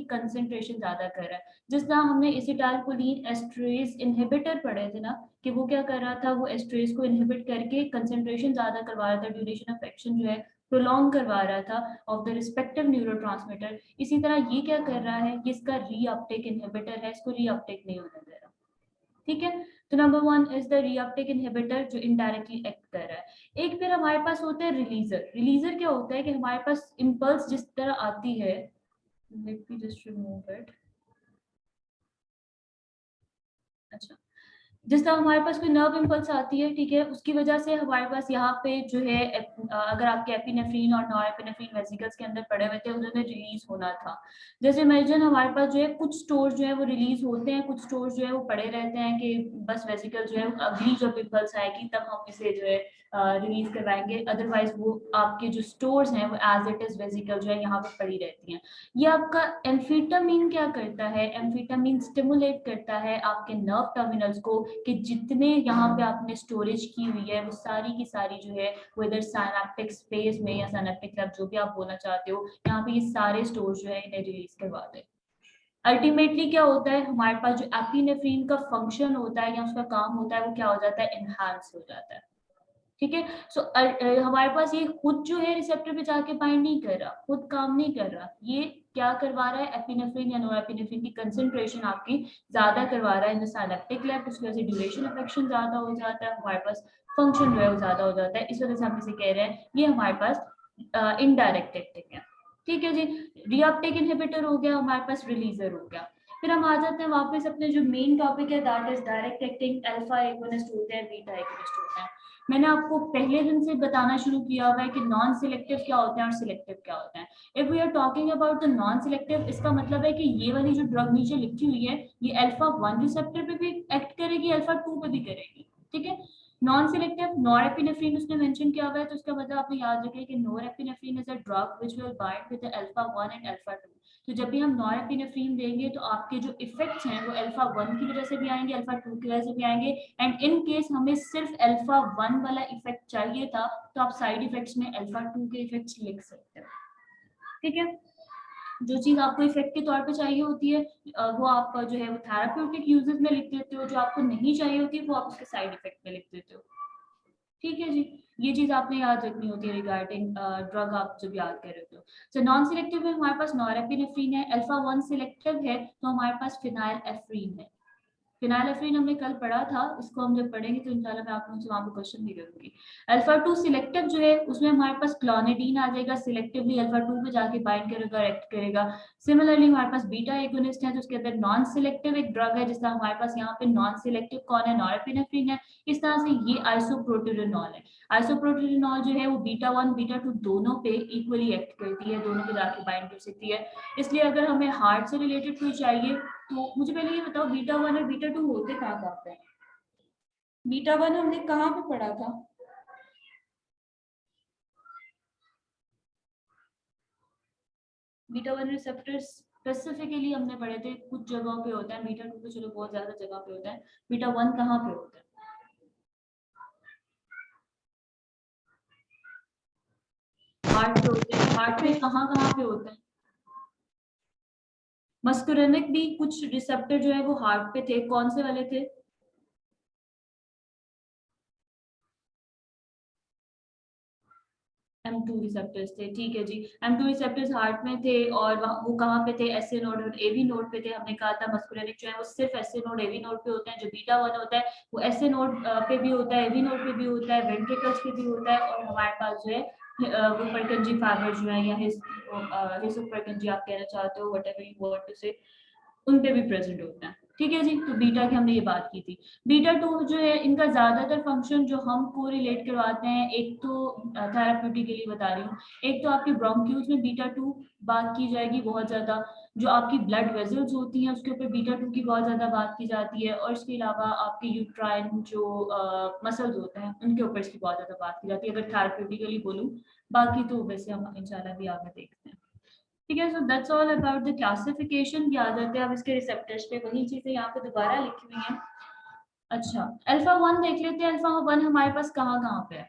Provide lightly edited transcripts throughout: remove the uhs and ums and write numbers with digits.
Concentration ज्यादा कर रहा है। जिस तरह हमने एसिटाइलकोलिन एस्ट्रेज इनहिबिटर पढ़े थे ना, कि वो क्या कर रहा था, वो एस्ट्रेज को इनहिबिट करके कंसेंट्रेशन ज्यादा करवा रहा था, ड्यूरेशन ऑफ एक्शन जो है प्रोलॉन्ग करवा रहा था ऑफ द रिस्पेक्टिव न्यूरोट्रांसमीटर। इसी तरह ये क्या कर रहा है, ये इसका रीअपटेक इनहिबिटर है, इसको रीअपटेक नहीं होने दे रहा। ठीक है, तो number 1 is the reuptake inhibitor जो इनडायरेक्टली एक्ट कर रहा है। एक फिर हमारे पास होता है रिलीजर। रिलीजर क्या होता है कि हमारे पास इंपल्स जिस तरह आती है, let me just remove it. अच्छा, जिस तरह हमारे पास कोई नर्व इम्पल्स आती है, ठीक है, उसकी वजह से हमारे पास यहाँ पे जो है अगर आपके एपिनेफ्रीन और नॉरएपिनेफ्रीन वेसिकल्स के अंदर पड़े हुए थे, उन्होंने रिलीज होना था। जैसे इमेजिन हमारे पास जो है कुछ स्टोर जो है वो रिलीज होते हैं, कुछ स्टोर जो है वो पड़े रहते हैं कि बस वेसिकल जो है अगली जब इम्पल्स आएगी तब हम इसे जो है रिलीज करवाएंगे, अदरवाइज वो आपके जो स्टोर्स हैं वो एज इट इज वेसिकल जो है यहाँ पे पड़ी रहती हैं। ये आपका एम्फीटामिन क्या करता है, एम्फीटामिन स्टिमुलेट करता है आपके नर्व टर्मिनल्स को, कि जितने यहाँ पे आपने स्टोरेज की हुई है वो सारी की सारी जो है वो इधर साइनेप्टिक स्पेस में या साइनेप्टिक क्लब जो भी आप बोलना चाहते हो, यहाँ पे ये सारे स्टोर जो है इन्हें रिलीज करवा दे। अल्टीमेटली क्या होता है, हमारे पास जो एपिनेफ्रीन का फंक्शन होता है या उसका काम होता है वो क्या हो जाता है, एनहांस हो जाता है। ठीक है, सो हमारे पास ये खुद जो है रिसेप्टर पे जाके बाइंड नहीं कर रहा, खुद काम नहीं कर रहा, ये क्या करवा रहा है, एपिनेफ्रिन या नोरेपिनेफ्रिन की कंसेंट्रेशन आपकी ज्यादा करवा रहा है इन द सिनेप्टिक लेफ्ट, उसकी वजह से ड्यूरेशन ऑफ एक्शन ज्यादा हो जाता है, हमारे पास फंक्शन जो है वो ज्यादा हो जाता है। इस वजह से हम इसे कह रहे हैं ये हमारे पास इनडायरेक्ट एक्टिंग है। ठीक है जी, रीअपटेक इनहिबिटर हो गया, हमारे पास रिलीजर हो गया। फिर हम आ जाते हैं वापस अपने जो मेन टॉपिक है, that is direct acting alpha agonist होते हैं, बीटा एगोनिस्ट होते हैं। मैंने आपको पहले दिन से बताना शुरू किया हुआ है कि नॉन सिलेक्टिव क्या होते हैं और सिलेक्टिव क्या होते हैं। If we are talking about the non selective, इसका मतलब है कि ये वाली जो ड्रग नीचे लिखी हुई है ये अल्फा 1 रिसेप्टर पे भी एक्ट करेगी, अल्फा 2 पे भी करेगी। ठीक है, नॉन सिलेक्टिव नॉरएपिनेफ्रिन उसने मेंशन किया हुआ है, तो इसका मतलब आपने याद रखें कि norepinephrine is a drug which will bind with alpha 1 and alpha 2। तो जब भी हम नॉरएपिनेफ्रिन देंगे तो आपके जो इफेक्ट्स हैं वो अल्फा 1 की वजह से भी आएंगे, अल्फा 2 की वजह से भी आएंगे। एंड इन केस हमें सिर्फ अल्फा 1 वाला इफेक्ट चाहिए था तो आप साइड इफेक्ट्स में अल्फा 2 के इफेक्ट्स लिख सकते हो। ठीक है, जो चीज आपको इफेक्ट के तौर पे चाहिए होती है वो आप जो है वो थेराप्यूटिक यूजेस में लिख देते हो, जो आपको नहीं चाहिए होती है वो आप उसके साइड इफेक्ट में लिख देते हो। ठीक है जी, ये चीज आपने याद रखनी होती है रिगार्डिंग ड्रग आप जब याद कर रहे हो। सो नॉन सिलेक्टिव में हमारे पास नॉरएपिनेफ्रिन है, अल्फा 1 सिलेक्टिव है तो हमारे पास फिनाइलएफ्रीन है। फिनाइलएफ्रीन हमने कल पढ़ा था, इसको हम जब पढ़ेंगे तो इंशाल्लाह मैं आप लोगों से वहां पे क्वेश्चन भी करूंगी। अल्फा 2 सिलेक्टिव जो है उसमें हमारे पास क्लोनिडीन आ जाएगा, सिलेक्टिवली अल्फा 2 पे जाके बाइंड करेगा, एक्ट करेगा। सिमिलरली हमारे पास बीटा एगोनिस्ट है, तो उसके अंदर नॉन सिलेक्टिव एक ड्रग है, जिसका हमारे पास यहाँ पे नॉन सिलेक्टिव कौन है, नॉरएपिनेफ्रिन है। इस तरह से ये आइसोप्रोटिरेनॉल है। आइसोप्रोटिरेनॉल जो है वो बीटा 1 बीटा 2 दोनों पे इक्वली एक्ट करती है, दोनों पे जाके बाइंड कर सकती है। इसलिए अगर हमें हार्ट से रिलेटेड कोई चाहिए तो मुझे पहले ये बताओ, बीटा 1 और बीटा 2 होते कहाँ कहाँ पे? बीटा 1 हमने कहाँ पे पढ़ा था? बीटा 1 रिसेप्टर्स स्पेसिफिकली हमने पढ़े थे, कुछ जगहों पे होता है, बीटा 2 तो चलो बहुत ज्यादा जगह पे होता है, बीटा 1 कहाँ पे होता है? हार्ट पे होते हैं, हार्ट पे कहाँ कहाँ पे होता है? मस्कुरेनिक भी कुछ रिसेप्टर जो है वो हार्ट पे थे, कौन से वाले थे? M2 रिसेप्टर्स थे, ठीक है जी। M2 रिसेप्टर्स हार्ट में थे और वो कहाँ पे थे, एसए नोड और एवी नोड पे थे। हमने कहा था मस्कुलेरिक जो है वो सिर्फ एसए नोड एवी नोड पे होते हैं, जो बीटा 1 होता है वो एसए नोड पे भी होता है, एवी नोड पे भी होता है, वेंट्रिकल्स पे भी होता है, और हमारे पास जो है वो परकंजी फाइबर जो है या हिस परकंजी आप कहना चाहते हो, व्हाटएवर यू वांट टू से, उन पे भी प्रेजेंट होता है। ठीक है जी, तो बीटा की हमने ये बात की थी। बीटा 2 जो है इनका ज्यादातर फंक्शन जो हम को रिलेट करवाते हैं, एक तो थेराप्यूटिक के लिए बता रही हूँ, एक तो आपकी ब्रोंक्यूल्स में बीटा 2 बात की जाएगी बहुत ज्यादा, जो आपकी ब्लड वेजल्स होती हैं उसके ऊपर बीटा 2 की बहुत ज्यादा बात की जाती है, और इसके अलावा आपके यूट्राइन जो मसल्स होते हैं उनके ऊपर इसकी बहुत ज्यादा बात की जाती है, अगर थेराप्यूटिकली बोलूँ। बाकी तो वैसे हम इंशाल्लाह भी आगे देखते हैं। ठीक है, so that's all about the classification. क्या आ जाते हैं अब इसके रिसेप्टर्स पे, वही चीजें यहाँ पे दोबारा लिखी हुई हैं। अच्छा, अल्फा 1 देख लेते हैं, अल्फा 1 हमारे पास कहाँ कहाँ पे है।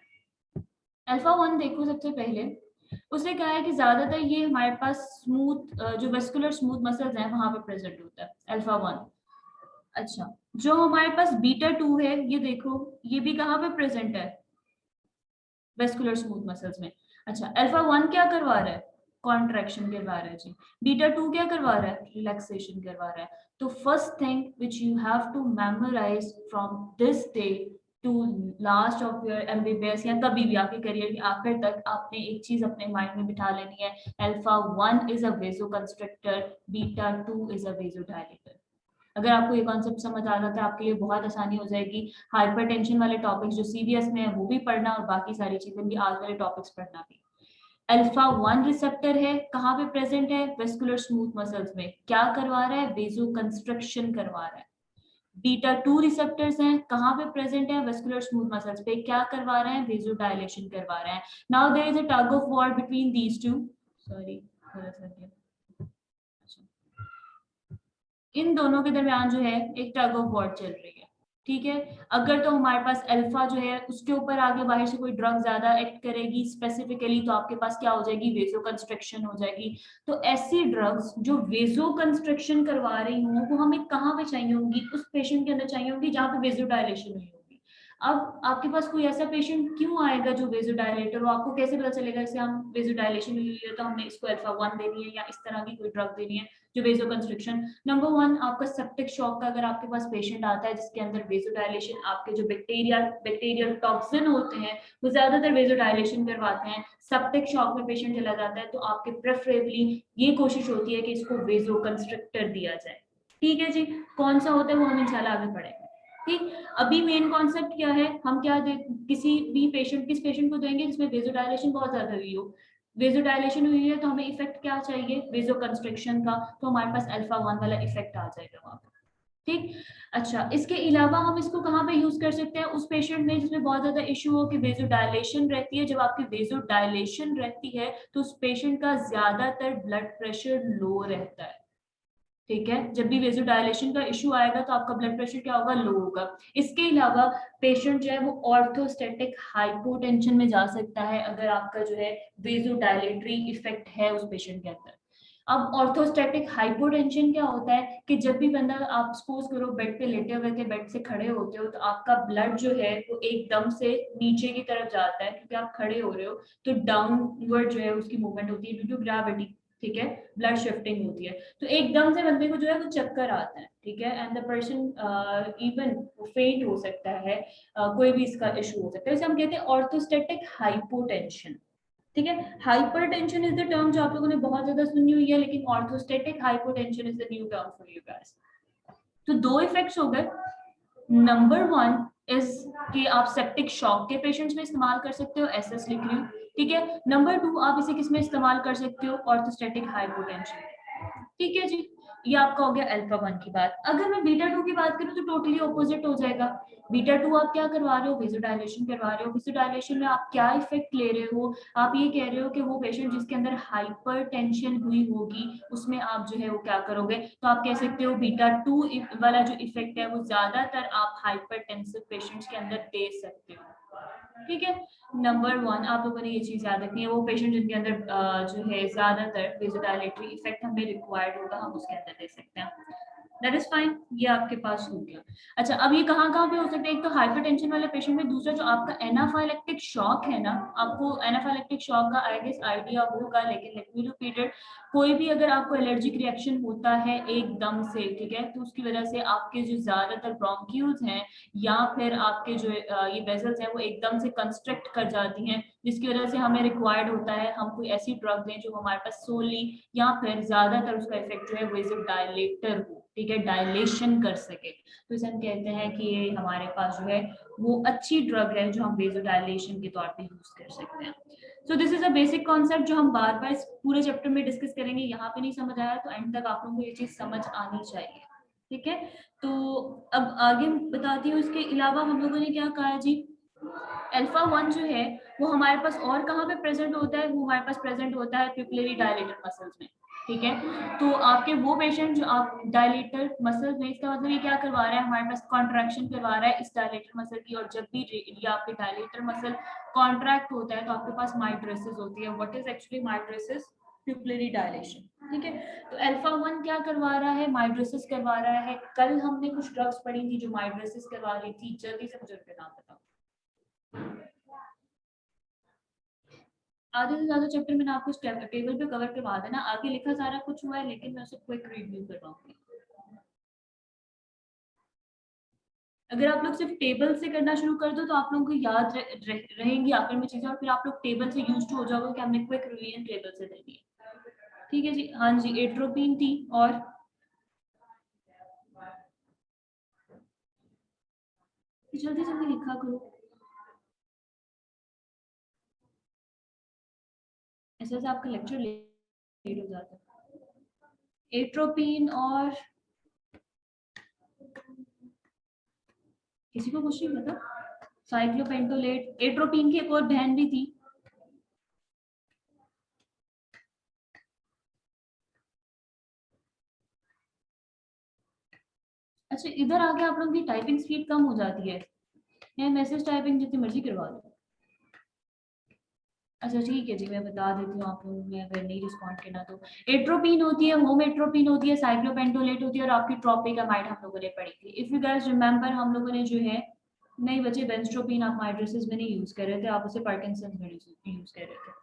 अल्फा 1 देखो सबसे पहले, उसने कहा है कि ज्यादातर ये हमारे पास स्मूथ जो वेस्कुलर स्मूथ मसल्स हैं वहां पे प्रेजेंट होता है अल्फा 1। अच्छा, जो हमारे पास बीटा 2 है, ये देखो ये भी कहाँ पे प्रेजेंट है, वेस्कुलर स्मूथ मसल्स में। अच्छा, अल्फा 1 क्या करवा रहा है, कॉन्ट्रैक्शन करवा रहा है जी। बीटा 2 क्या करवा रहा है, रिलैक्सेशन करवा रहा है। तो first thing which you have to memorize from this day to last of your MBBS या कभी भी आपके करियर के आखिर तक, आपने एक चीज अपने माइंड में बिठा लेनी है, alpha 1 is a vasoconstrictor, beta 2 is a vasodilator. अगर आपको ये कॉन्सेप्ट समझ आ जाता है, आपके लिए बहुत आसानी हो जाएगी हाइपरटेंशन वाले टॉपिक्स जो सीबीएस में है वो भी पढ़ना, और बाकी सारी चीजें भी, आज वाले टॉपिक्स पढ़ना भी। अल्फा 1 रिसेप्टर है, कहाँ पे प्रेजेंट है, वेस्कुलर स्मूथ मसल्स में। क्या करवा रहा है, वेजो कंस्ट्रक्शन करवा रहा है। बीटा 2 रिसेप्टर्स हैं, कहाँ पे प्रेजेंट है, वेस्कुलर स्मूथ मसल्स पे। क्या करवा रहे हैं, वेजो डायलेशन करवा रहे हैं। Now there is a tug of war between these two, sorry थोड़ा सा इन दोनों के दरमियान जो है एक टग ऑफ वॉर चल रही है, ठीक है। अगर तो हमारे पास अल्फा जो है उसके ऊपर आगे बाहर से कोई ड्रग ज्यादा एक्ट करेगी स्पेसिफिकली, तो आपके पास क्या हो जाएगी, वेजो कंस्ट्रक्शन हो जाएगी। तो ऐसी ड्रग्स जो वेजो कंस्ट्रक्शन करवा रही हों वो हमें कहाँ पे चाहिए होंगी, उस पेशेंट के अंदर चाहिए होंगी जहाँ पे वेजो डायलेशन हुई होगी। अब आपके पास कोई ऐसा पेशेंट क्यों आएगा जो वेजो डायलेटर हो, आपको कैसे पता चलेगा इसे हम वेजो डायलेशन हुई है तो हमने इसको अल्फा 1 देनी है या इस तरह की कोई ड्रग देनी है जो वेजो कंस्ट्रक्शन। नंबर 1, आपका सेप्टिक शॉक का अगर आपके पास पेशेंट आता है जिसके अंदर वेजो डायलेशन, आपके जो बैक्टीरियल टॉक्सिन होते हैं वो ज्यादातर वेजो डायलेशन करवाते हैं। सेप्टिक शॉक में पेशेंट चला जाता है तो आपके प्रेफरेबली ये कोशिश होती है कि इसको वेजो कंस्ट्रक्टर दिया जाए। ठीक है जी, कौन सा होता है वो हम इंशाल्लाह आगे पढ़ेंगे। ठीक, अभी मेन कॉन्सेप्ट क्या है, हम क्या दे, किसी भी पेशेंट, किस पेशेंट को देंगे जिसमें वेजो डायलेशन बहुत ज्यादा हुई हो। वेजो डायलेशन हुई है तो हमें इफेक्ट क्या चाहिए, वेजो कंस्ट्रक्शन का, तो हमारे पास अल्फा 1 वाला इफेक्ट आ जाएगा वहां पर। ठीक, अच्छा, इसके अलावा हम इसको कहाँ पे यूज कर सकते हैं, उस पेशेंट में जिसमें बहुत ज्यादा इश्यू हो कि वेजो डायलेशन रहती है। जब आपकी वेजो डायलेशन रहती है तो उस पेशेंट का ज्यादातर ब्लड प्रेशर लो रहता है। ठीक है, जब भी वेजो डायलेशन का इश्यू आएगा तो आपका ब्लड प्रेशर क्या होगा, लो होगा। इसके अलावा पेशेंट जो है वो ऑर्थोस्टैटिक हाइपोटेंशन में जा सकता है अगर आपका जो है वेजो डायलेटरी इफेक्ट है उस पेशेंट के अंदर। अब ऑर्थोस्टैटिक हाइपोटेंशन क्या होता है कि जब भी बंदा, आप सपोज करो बेड पे लेटे हुए थे, बेड से खड़े होते हो तो आपका ब्लड जो है वो एकदम से नीचे की तरफ जाता है क्योंकि आप खड़े हो रहे हो, तो डाउनवर्ड जो है उसकी मूवमेंट होती है ड्यू टू ग्रेविटी। ठीक है, ब्लड शिफ्टिंग होती है, तो एकदम से बंदे को जो है वो चक्कर आता है। ठीक है, एंड द पर्सन इवन फेंट हो सकता है, कोई भी इसका इशू हो सकता है। इसे हम कहते हैं ऑर्थोस्टैटिक हाइपोटेंशन। ठीक है, हाइपरटेंशन इज द टर्म जो आप लोगों ने बहुत ज्यादा सुनी हुई है, लेकिन orthostatic hypotension is the new term for you guys. तो दो इफेक्ट्स हो गए। नंबर 1 इज कि आप सेप्टिक शॉक के पेशेंट्स में इस्तेमाल कर सकते हो, एसएस लिख रही हूँ। ठीक है, नंबर 2 आप इसे किस में इस्तेमाल कर सकते हो, ऑर्थोस्टैटिक हाइपोटेंशन। ठीक है जी, ये आपका हो गया अल्फा 1 की बात। अगर मैं बीटा 2 की बात करूं तो टोटली ऑपोजिट हो जाएगा। बीटा 2 आप क्या करवा रहे हो, वेजोडाइलेशन करवा रहे हो। वेजोडाइलेशन में आप क्या इफेक्ट ले रहे हो, आप ये कह रहे हो कि वो पेशेंट जिसके अंदर हाइपरटेंशन हुई होगी उसमें आप जो है वो क्या करोगे, तो आप कह सकते हो बीटा 2 वाला जो इफेक्ट है वो ज्यादातर आप हाइपरटेंसिव पेशेंट्स के अंदर दे सकते हो। ठीक है, नंबर 1 आप लोगों ने ये चीज याद रखनी है, वो पेशेंट जिनके अंदर जो है ज्यादातर वेजोडाइलेटरी इफेक्ट हमें रिक्वायर्ड होगा हम उसके अंदर दे सकते हैं। दैट इज फाइन, ये आपके पास हो गया। अच्छा, अब ये कहाँ कहाँ पे हो सकता है, एक तो हाइपरटेंशन वाले पेशेंट में, दूसरा जो आपका एनाफाइलेक्टिक शॉक है ना, आपको एनाफाइलेक्टिक शॉक का आई गेस आइडिया होगा, लेकिन लेट मी रिपीट इट। कोई भी अगर आपको एलर्जिक रिएक्शन होता है एकदम से, ठीक है, तो उसकी वजह से आपके जो ज्यादातर ब्रोंक्यूल्स हैं या फिर आपके जो ये वेजल्स हैं वो एकदम से कंस्ट्रक्ट कर जाती हैं, जिसकी वजह से हमें रिक्वायर्ड होता है हम कोई ऐसी ड्रग दें जो हमारे पास सोली या फिर ज्यादातर उसका इफेक्ट जो है वेजो डायलेटर हो। ठीक है, डायलेशन कर सके, तो इसे हम कहते हैं कि ये हमारे पास जो है वो अच्छी ड्रग है जो हम वेजो डायलेशन के तौर पे यूज कर सकते हैं। सो this is a basic concept जो हम बार बार इस पूरे चैप्टर में डिस्कस करेंगे। यहाँ पे नहीं समझ आया तो एंड तक आप लोगों को ये चीज समझ आनी चाहिए। ठीक है, तो अब आगे बताती हूँ। इसके अलावा हम लोगों ने क्या कहा जी, अल्फा 1 जो है वो हमारे पास और कहाँ पे प्रेजेंट होता है, वो हमारे पास प्रेजेंट होता है पिपलिली डायलेटेड मसल्स में। ठीक है। तो आपके वो पेशेंट जो आप डायलेटर मसल में, इसका मतलब ये क्या करवा रहा है, हमारे पास कॉन्ट्रैक्शन करवा रहा है इस डायलेटर मसल की, और जब भी ये आपके डायलेटर मसल कॉन्ट्रैक्ट होता है तो आपके पास मायोड्रेसिस होती है। What is actually mydriasis? Pupillary dilation. ठीक है, तो अल्फा 1 क्या करवा रहा है, मायोड्रेसिस करवा रहा है। कल हमने कुछ ड्रग्स पढ़ी थी जो मायोड्रेसिस करवा रही थी, जल्दी से मुझे उनके नाम बताओ। आधे से ज्यादा चैप्टर मैंने आपको टेबल पे कवर करवा देना, आगे लिखा सारा कुछ हुआ है लेकिन मैं उसे क्विक रिव्यू करवाऊंगी। अगर आप लोग सिर्फ टेबल से करना शुरू कर दो तो आप लोगों को याद रहेंगी आखिर में चीजें, और फिर आप लोग टेबल से यूज टू हो जाओगे कि हमने क्विक रिवीजन टेबल से दे दी। ठीक है जी, हाँ जी, एट्रोपिन थी, और जल्दी जल्दी लिखा करो, ऐसे से आपका लेक्चर लेट हो जाता है। एट्रोपिन और किसी को कुछ नहीं पता? साइक्लोपेंटोलेट, एट्रोपिन की एक और बहन भी थी। अच्छा, इधर आके आप लोगों की टाइपिंग स्पीड कम हो जाती है, या मैसेज टाइपिंग जितनी मर्जी करवा दो। अच्छा ठीक है जी, मैं बता देती हूँ आप लोगों में अगर नहीं रिस्पॉन्ड करना तो। एट्रोपिन होती है, होम एट्रोपिन होती है, साइक्लोपेंटोलेट होती है, और आपकी ट्रोपिकामाइड हम लोगों ने पढ़ी थी। इफ यू गाइस रिमेंबर, हम लोगों ने जो है, नहीं बच्चे, बेंस्ट्रोपिन आप माइड्रेसिस में नहीं यूज कर रहे थे, आप उसे पार्किंसंस में यूज कर रहे थे।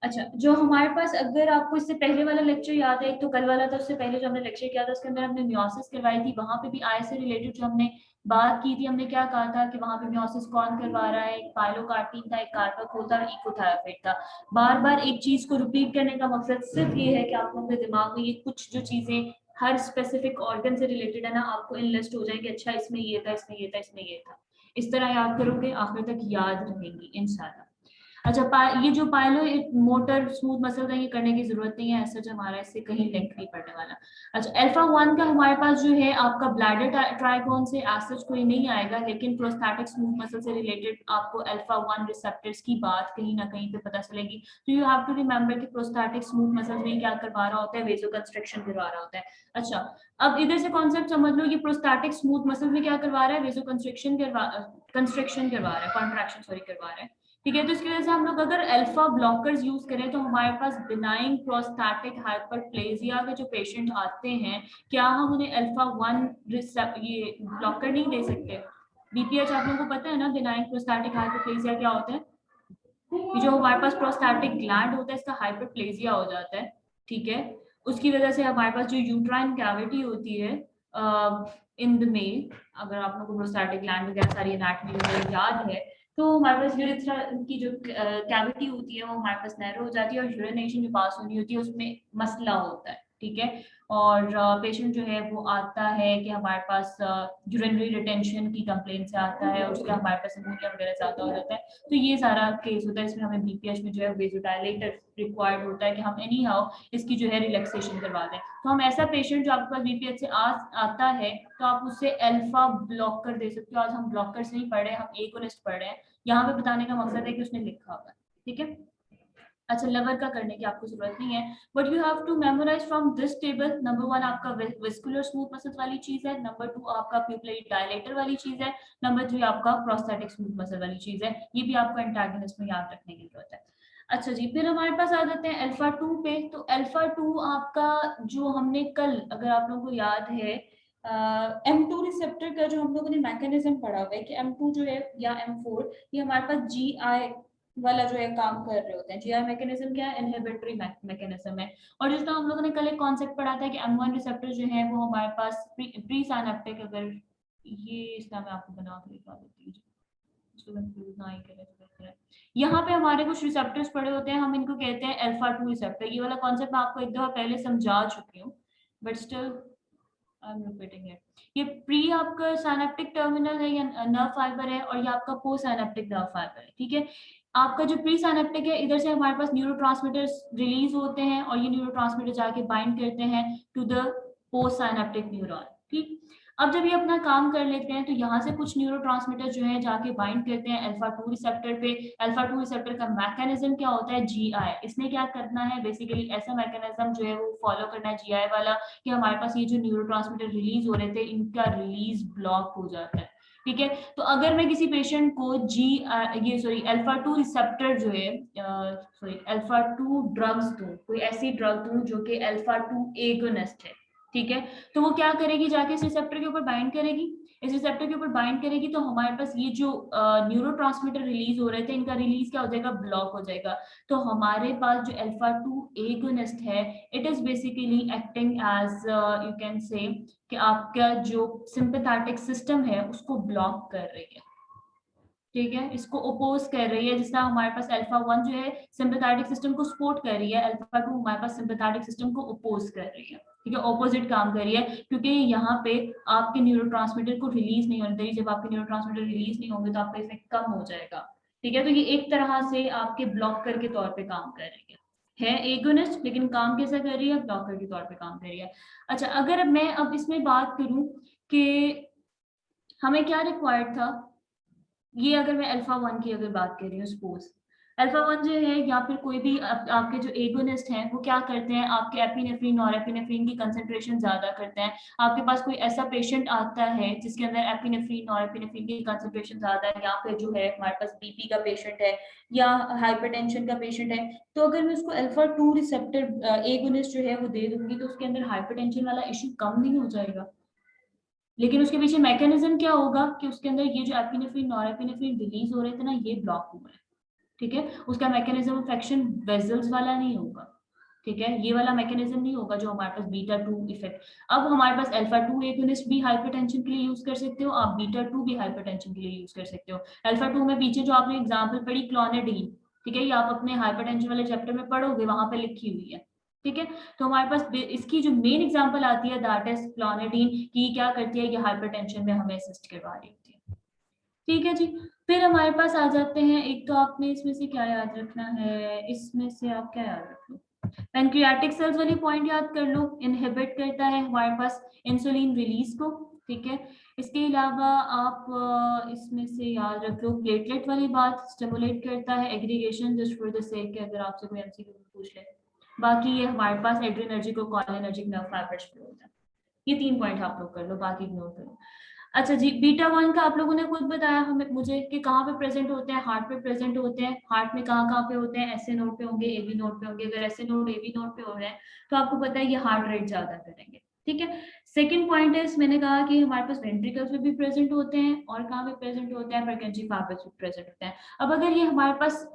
अच्छा, जो हमारे पास, अगर आपको इससे पहले वाला लेक्चर याद है, एक तो कल वाला था, उससे पहले जो हमने लेक्चर किया था उसके अंदर हमने मियोसिस करवाई थी, वहां पे भी आय से रिलेटेड जो हमने बात की थी, हमने क्या कहा था कि वहां पे मियोसिस कौन करवा रहा है, एक पाइलोकार्पिन था, एक कार्पाकोल था, और इकोथायोफाइट था। बार बार एक चीज को रिपीट करने का मकसद सिर्फ ये है कि आप लोगों के दिमाग में ये कुछ जो चीजें हर स्पेसिफिक ऑर्गन से रिलेटेड है ना, आपको इन लिस्ट हो जाए कि अच्छा इसमें ये था, इसमें ये था, इसमें ये था। इस तरह याद करोगे, आखिर तक याद रहेंगी इंशाल्लाह। अच्छा, ये जो पाइलो मोटर स्मूथ मसल का, ये करने की जरूरत नहीं है, ऐसा जो हमारा इससे कहीं लिंक नहीं पड़ने वाला। अच्छा, अल्फा 1 का हमारे पास जो है आपका ब्लैडर ट्राइगोन से एज कोई नहीं आएगा, लेकिन प्रोस्थेटिक स्मूथ मसल से रिलेटेड आपको अल्फा 1 रिसेप्टर्स की बात कहीं ना कहीं पे पता चलेगी। तो यू हैव टू रिमेंबर कि प्रोस्थेटिक स्मूथ मसल में क्या करवा रहा होता है, वेजो कंस्ट्रक्शन करवा रहा होता है। अच्छा, अब इधर से कॉन्सेप्ट समझ लो, ये प्रोस्थेटिक स्मूथ मसल में क्या करवा रहा है, वेजो कंस्ट्रक्शन करवा रहा है, कॉन्ट्रैक्शन सॉरी करवा रहा है। ठीक है, तो इसकी वजह से हम लोग अगर अल्फा ब्लॉकर्स यूज करें तो हमारे पास बिनाइन प्रोस्थेटिक हाइपरप्लेजिया के जो पेशेंट आते हैं, क्या हम उन्हें अल्फा 1 ये ब्लॉकर नहीं दे सकते? बीपीएच आप लोगों को पता है ना, बिनाइन प्रोस्थेटिक हाइपरप्लेजिया क्या होता है? ये जो हमारे पास प्रोस्थेटिक ग्लैंड होता है, इसका हाइपरप्लेजिया हो जाता है। ठीक है, उसकी वजह से हमारे पास जो यूट्राइन कैविटी होती है इन द मेल, अगर आप लोगों को प्रोस्थेटिक ग्लैंड वगैरह सारी एनाटॉमी वगैरह याद है, तो हमारे पास यूरेथ्रा की जो कैविटी होती है वो हमारे पास नैरो हो जाती है, और यूरिनेशन जो पास होनी होती है उसमें मसला होता है। ठीक है, और पेशेंट जो है वो आता है कि हमारे पास यूरिनरी रिटेंशन की कंप्लेंट से आता है, उसके हमारे पास अमोनिया वगैरह ज्यादा हो जाता है। तो ये सारा केस होता है, इसमें हमें बीपीएच में जो है वेजोडाइलेटर रिक्वायर्ड होता है कि हम एनी हाउ इसकी जो है रिलैक्सेशन करवा दें। तो हम ऐसा पेशेंट जो आपके पास बीपीएच से आता है, तो आप उससे अल्फा ब्लॉकर दे सकते हो। आज हम ब्लॉकर्स नहीं पढ़ रहे हैं, हम एगोनिस्ट पढ़ रहे हैं। यहाँ पे बताने का मकसद है कि उसने लिखा होगा। ठीक है, अच्छा, लेवर का करने की आपको जरूरत नहीं है, but you have to memorize from this table. Number 1 आपका वेस्कुलर स्मूथ मसल वाली चीज है, नंबर 2 आपका प्यूपिलरी डायलेटर वाली चीज है, नंबर 3 आपका प्रोस्थेटिक स्मूथ मसल वाली चीज है। ये भी आपको एंटागोनिस्ट में याद रखने की जरूरत है। अच्छा जी, फिर हमारे पास आ जाते हैं अल्फा 2 पे। तो अल्फा 2 आपका, जो हमने कल, अगर आप लोगों को याद है, M2 रिसेप्टर का जो हम लोगों ने मैकेनिज्म पढ़ा हुआ है कि M2 जो है या M4, ये हमारे पास GI वाला जो है काम कर रहे होते हैं। जीआई मैकेनिज्म क्या है? इनहिबिटरी मैकेनिज्म है। और जिस तरह हम लोगों ने कल एक कॉन्सेप्ट पढ़ा था कि M1 रिसेप्टर जो है वो हमारे पास प्री साइनेप्टिक, अगर ये इसका मैं आपको बना के दिखा देती हूँ, इसको कंफ्यूज ना ही करें तो बेहतर है। यहाँ पे हमारे कुछ रिसेप्टर्स पड़े होते हैं, हम इनको कहते हैं अल्फा 2 रिसेप्टर। ये वाला कॉन्सेप्ट मैं आपको एक दफा पहले समझा चुकी हूँ, but still I am repeating it. ये प्री आपका साइनेप्टिक टर्मिनल है या नर्व फाइबर है, और ये आपका पोस्ट साइनेप्टिक नर्व फाइबर है। ठीक है, आपका जो प्री साइनेप्टिक है, इधर से हमारे पास न्यूरोट्रांसमीटर्स रिलीज होते हैं, और ये न्यूरोट्रांसमीटर जाके बाइंड करते हैं to the post synaptic neuron. ठीक, अब जब ये अपना काम कर लेते हैं तो यहाँ से कुछ न्यूरोट्रांसमीटर जो है जाके बाइंड करते हैं अल्फा 2 रिसेप्टर पे। अल्फा 2 रिसेप्टर का मैकेनिज्म क्या होता है, जीआई। इसने क्या करना है, बेसिकली ऐसा मैकेनिज्म जो है वो फॉलो करना है जीआई वाला, कि हमारे पास ये जो न्यूरोट्रांसमीटर रिलीज हो रहे थे इनका रिलीज ब्लॉक हो जाता है। ठीक है, तो अगर मैं किसी पेशेंट को ये सॉरी अल्फा 2 रिसेप्टर जो है सॉरी अल्फा 2 ड्रग्स दूं, कोई ऐसी ड्रग दूं जो कि अल्फा 2 एगोनिस्ट है, ठीक है, तो वो क्या करेगी, जाके इस रिसेप्टर के ऊपर बाइंड करेगी। इस रिसेप्टर के ऊपर बाइंड करेगी तो हमारे पास ये जो न्यूरोट्रांसमीटर रिलीज हो रहे थे इनका रिलीज क्या हो जाएगा, ब्लॉक हो जाएगा। तो हमारे पास जो अल्फा 2 एगोनिस्ट है it is basically acting as you can say कि आपका जो सिंपैथेटिक सिस्टम है उसको ब्लॉक कर रही है। ठीक है, इसको ओपोज कर रही है, जिस तरह हमारे पास अल्फा 1 जो है सिंपैथेटिक सिस्टम को सपोर्ट कर रही है, अल्फा 2 हमारे पास सिंपैथेटिक सिस्टम को ओपोज कर रही है। ठीक है, ऑपोजिट काम कर रही है, क्योंकि यहाँ पे आपके न्यूरोट्रांसमीटर को रिलीज नहीं होने दे रही। जब आपके न्यूरोट्रांसमीटर रिलीज नहीं होंगे तो आपका इफेक्ट कम हो जाएगा। ठीक है, तो ये एक तरह से आपके ब्लॉकर के तौर पे काम कर रही है एगोनिस्ट, लेकिन काम कैसा कर रही है, ब्लॉकर के तौर पे काम कर रही है। अच्छा, अगर मैं अब इसमें बात करूं कि हमें क्या रिक्वायर्ड था, ये अगर मैं अल्फा 1 की अगर बात कर रही हूँ, सपोज अल्फा 1 जो है या फिर कोई भी आपके जो एगोनिस्ट हैं वो क्या करते हैं, आपके एपिनेफ्रिन और एपिनेफ्रिन की कंसंट्रेशन ज्यादा करते हैं। आपके पास कोई ऐसा पेशेंट आता है जिसके अंदर एपिनेफ्रिन और एपिनेफ्रिन की कंसंट्रेशन ज्यादा है, या फिर जो है हमारे पास बीपी का पेशेंट है या हाइपरटेंशन का पेशेंट है, तो अगर मैं उसको अल्फा 2 रिसेप्टर एगोनिस्ट जो है वो दे दूंगी तो उसके अंदर हाइपरटेंशन वाला इश्यू कम नहीं हो जाएगा। लेकिन उसके पीछे मैकेनिज्म क्या होगा कि उसके अंदर ये जो एपिनेफ्रिन नॉरएपिनेफ्रिन रिलीज हो रहे थे ना, ये ब्लॉक हुआ है। ठीक है, उसका मैकेनिज्म ऑफ एक्शन वेजल्स वाला नहीं होगा। ठीक है, ये वाला मैकेनिज्म नहीं होगा जो हमारे पास बीटा 2 इफेक्ट। अब हमारे पास अल्फा 2 एगोनिस्ट भी हाइपरटेंशन के लिए यूज कर सकते हो, आप बीटा 2 भी हाइपरटेंशन के लिए यूज कर सकते हो। अल्फा 2 में पीछे जो आपने एग्जांपल पढ़ी क्लोनिडीन, ठीक है, ये आप अपने हाइपरटेंशन वाले चैप्टर में पढ़ोगे, वहां पे लिखी हुई है। ठीक है, तो हमारे पास इसकी जो मेन एग्जांपल आती है दैट इज क्लोनिडीन, की क्या करती है, ये हाइपरटेंशन में हमें असिस्ट करवा रही होती है। ठीक है जी, फिर हमारे पास आ जाते हैं, एक तो आपने इसमें से क्या याद रखना है, इसमें से आप क्या याद रख लो, पैंक्रियाटिक सेल्स वाली पॉइंट याद कर लो, इनहिबिट करता है हमारे पास इंसुलिन रिलीज को। ठीक है, इसके अलावा आप इसमें से याद रख लो प्लेटलेट वाली बात, स्टिमुलेट करता है aggregation, just for the sake अगर आपसे कोई एमसीक्यू पूछ ले। बाकी ये हमारे पास एड्रेनर्जिक और कॉलिनर्जिक नर्व फाइबर्स फ्लो होता है। ये 3 पॉइंट आप लोग कर लो, बाकी इग्नोर करो। अच्छा जी, बीटा 1 का आप लोगों ने खुद बताया हमें मुझे कि कहाँ पे प्रेजेंट होते हैं, हार्ट पे प्रेजेंट होते हैं। हार्ट में कहाँ कहाँ पे होते हैं, एसए नोड पे होंगे, एबी नोड पे होंगे। अगर एसए नोड एबी नोड पे हो रहे हैं तो आपको पता है ये हार्ट रेट ज्यादा करेंगे। ठीक है, सेकंड पॉइंट है, मैंने कहा कि हमारे पास वेंट्रिकल्स में भी प्रेजेंट होते हैं, और कहाँ पे प्रेजेंट होते हैं, परकेंजी फाइबर्स में प्रेजेंट होते हैं। अब अगर ये हमारे पास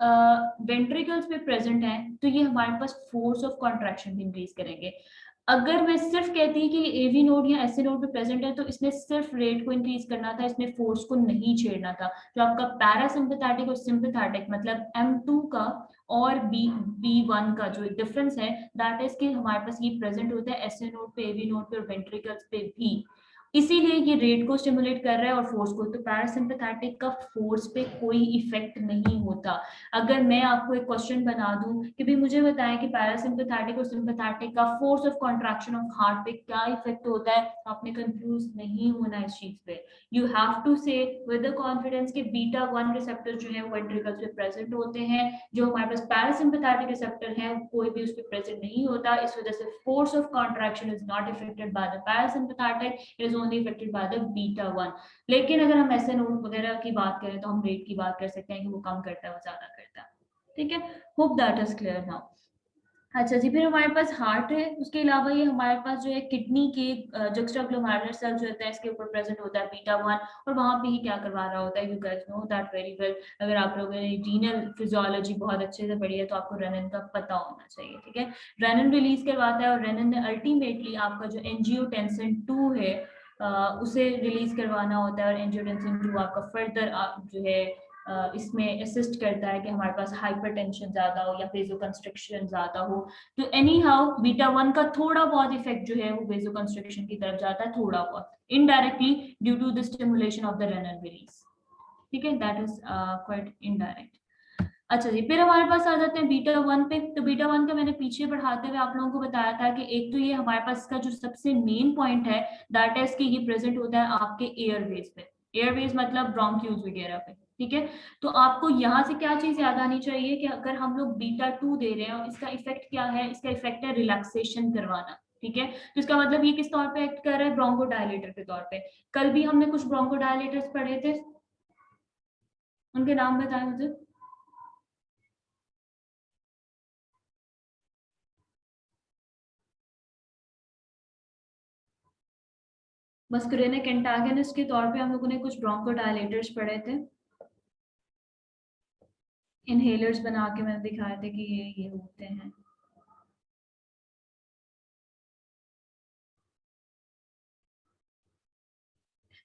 वेंट्रिकल्स पे प्रेजेंट है तो ये हमारे पास फोर्स ऑफ कॉन्ट्रैक्शन इंक्रीज करेंगे। अगर मैं सिर्फ कहती कि एवी नोड या एसए नोड पे प्रेजेंट है तो इसने सिर्फ रेट को इंक्रीज करना था, इसने फोर्स को नहीं छेड़ना था। जो आपका पैरासिम्पैथेटिक और सिंपैथेटिक मतलब M2 का और B1 का जो डिफरेंस है दैट इज कि हमारे पास ये प्रेजेंट होता है एसए नोड पे, एवी नोड पे और वेंट्रिकल्स पे भी, इसीलिए ये रेट को स्टिमुलेट कर रहा है और फोर्स को। तो पैरासिम्पैथेटिक का फोर्स पे कोई इफेक्ट नहीं होता। अगर मैं आपको एक क्वेश्चन बना दूं कि भी मुझे बताएं कि पैरासिम्पैथेटिक और सिंपैथेटिक का force of contraction of heart पे क्या इफेक्ट होता है, आपने कंफ्यूज नहीं होना इस चीज पे। यू हैव टू से विद कॉन्फिडेंस कि बीटा 1 रिसेप्टर जो है वेंट्रिकल्स पे प्रेजेंट होते हैं, जो हमारे पास पैरासिम्पैथेटिक रिसेप्टर है कोई भी उस पे प्रेजेंट नहीं होता। इस वजह से force of contraction is not affected by the parasympathetic, it is only affected by the beta 1। लेकिन अगर हम एसए नोड वगैरह की बात करें तो हम रेट की बात कर सकते हैं कि वो कम करता है, वो ज्यादा करता है। ठीक है, hope that is clear now. अच्छा जी, फिर हमारे पास हार्ट है, उसके अलावा ये हमारे पास जो है किडनी के जुक्स्टाग्लोमेरुलर सेल जो होता है इसके ऊपर प्रेजेंट होता है बीटा 1, और वहां पे ही क्या करवा रहा होता है, you guys know that very well. अगर आप लोगों ने रीनल फिजियोलॉजी बहुत अच्छे से पढ़ी है तो आपको रेनिन का पता होना चाहिए। ठीक है, रेनिन रिलीज करवाता है और रेनिन ने अल्टीमेटली आपका जो एंजियोटेंसिन 2 है उसे रिलीज करवाना होता है, और एंजियोटेंसिन 2 आपका फर्दर जो है इसमें असिस्ट करता है कि हमारे पास हाइपरटेंशन ज्यादा हो या वेजोकंस्ट्रिक्शन ज्यादा हो। तो एनी हाउ बीटा 1 का थोड़ा बहुत इफेक्ट जो है वो वेजोकंस्ट्रिक्शन की तरफ जाता है, थोड़ा बहुत indirectly due to the stimulation of the renal release. ठीक है, दैट इज क्वाइट इनडायरेक्ट। अच्छा जी, फिर हमारे पास आ जाते हैं बीटा वन पे। तो बीटा वन का मैंने पीछे पढ़ाते हुए आप लोगों को बताया था कि एक तो ये हमारे पास का जो सबसे मेन पॉइंट है दैट इज कि ये प्रेजेंट होता है आपके एयरवेज पे। एयरवेज मतलब ब्रोंक्यूल्स वगैरह पे, ठीक है। तो आपको यहाँ से क्या चीज याद आनी चाहिए कि अगर हम लोग बीटा टू दे रहे हैं और इसका इफेक्ट क्या है, इसका इफेक्ट है रिलैक्सेशन करवाना, ठीक है। तो इसका मतलब ये किस तौर पे एक्ट कर रहा है, ब्रोंकोडायलेटर के तौर पे। कल भी हमने कुछ ब्रोंकोडायलेटर्स पढ़े थे, उनके नाम बताएं मुझे। मस्कुरेनिक एंटागोनिस्ट के तौर पे हम लोगों ने कुछ ब्रोंकोडायलेटर्स पढ़े थे, इनहेलर्स बना के मैंने दिखाए थे कि ये होते हैं।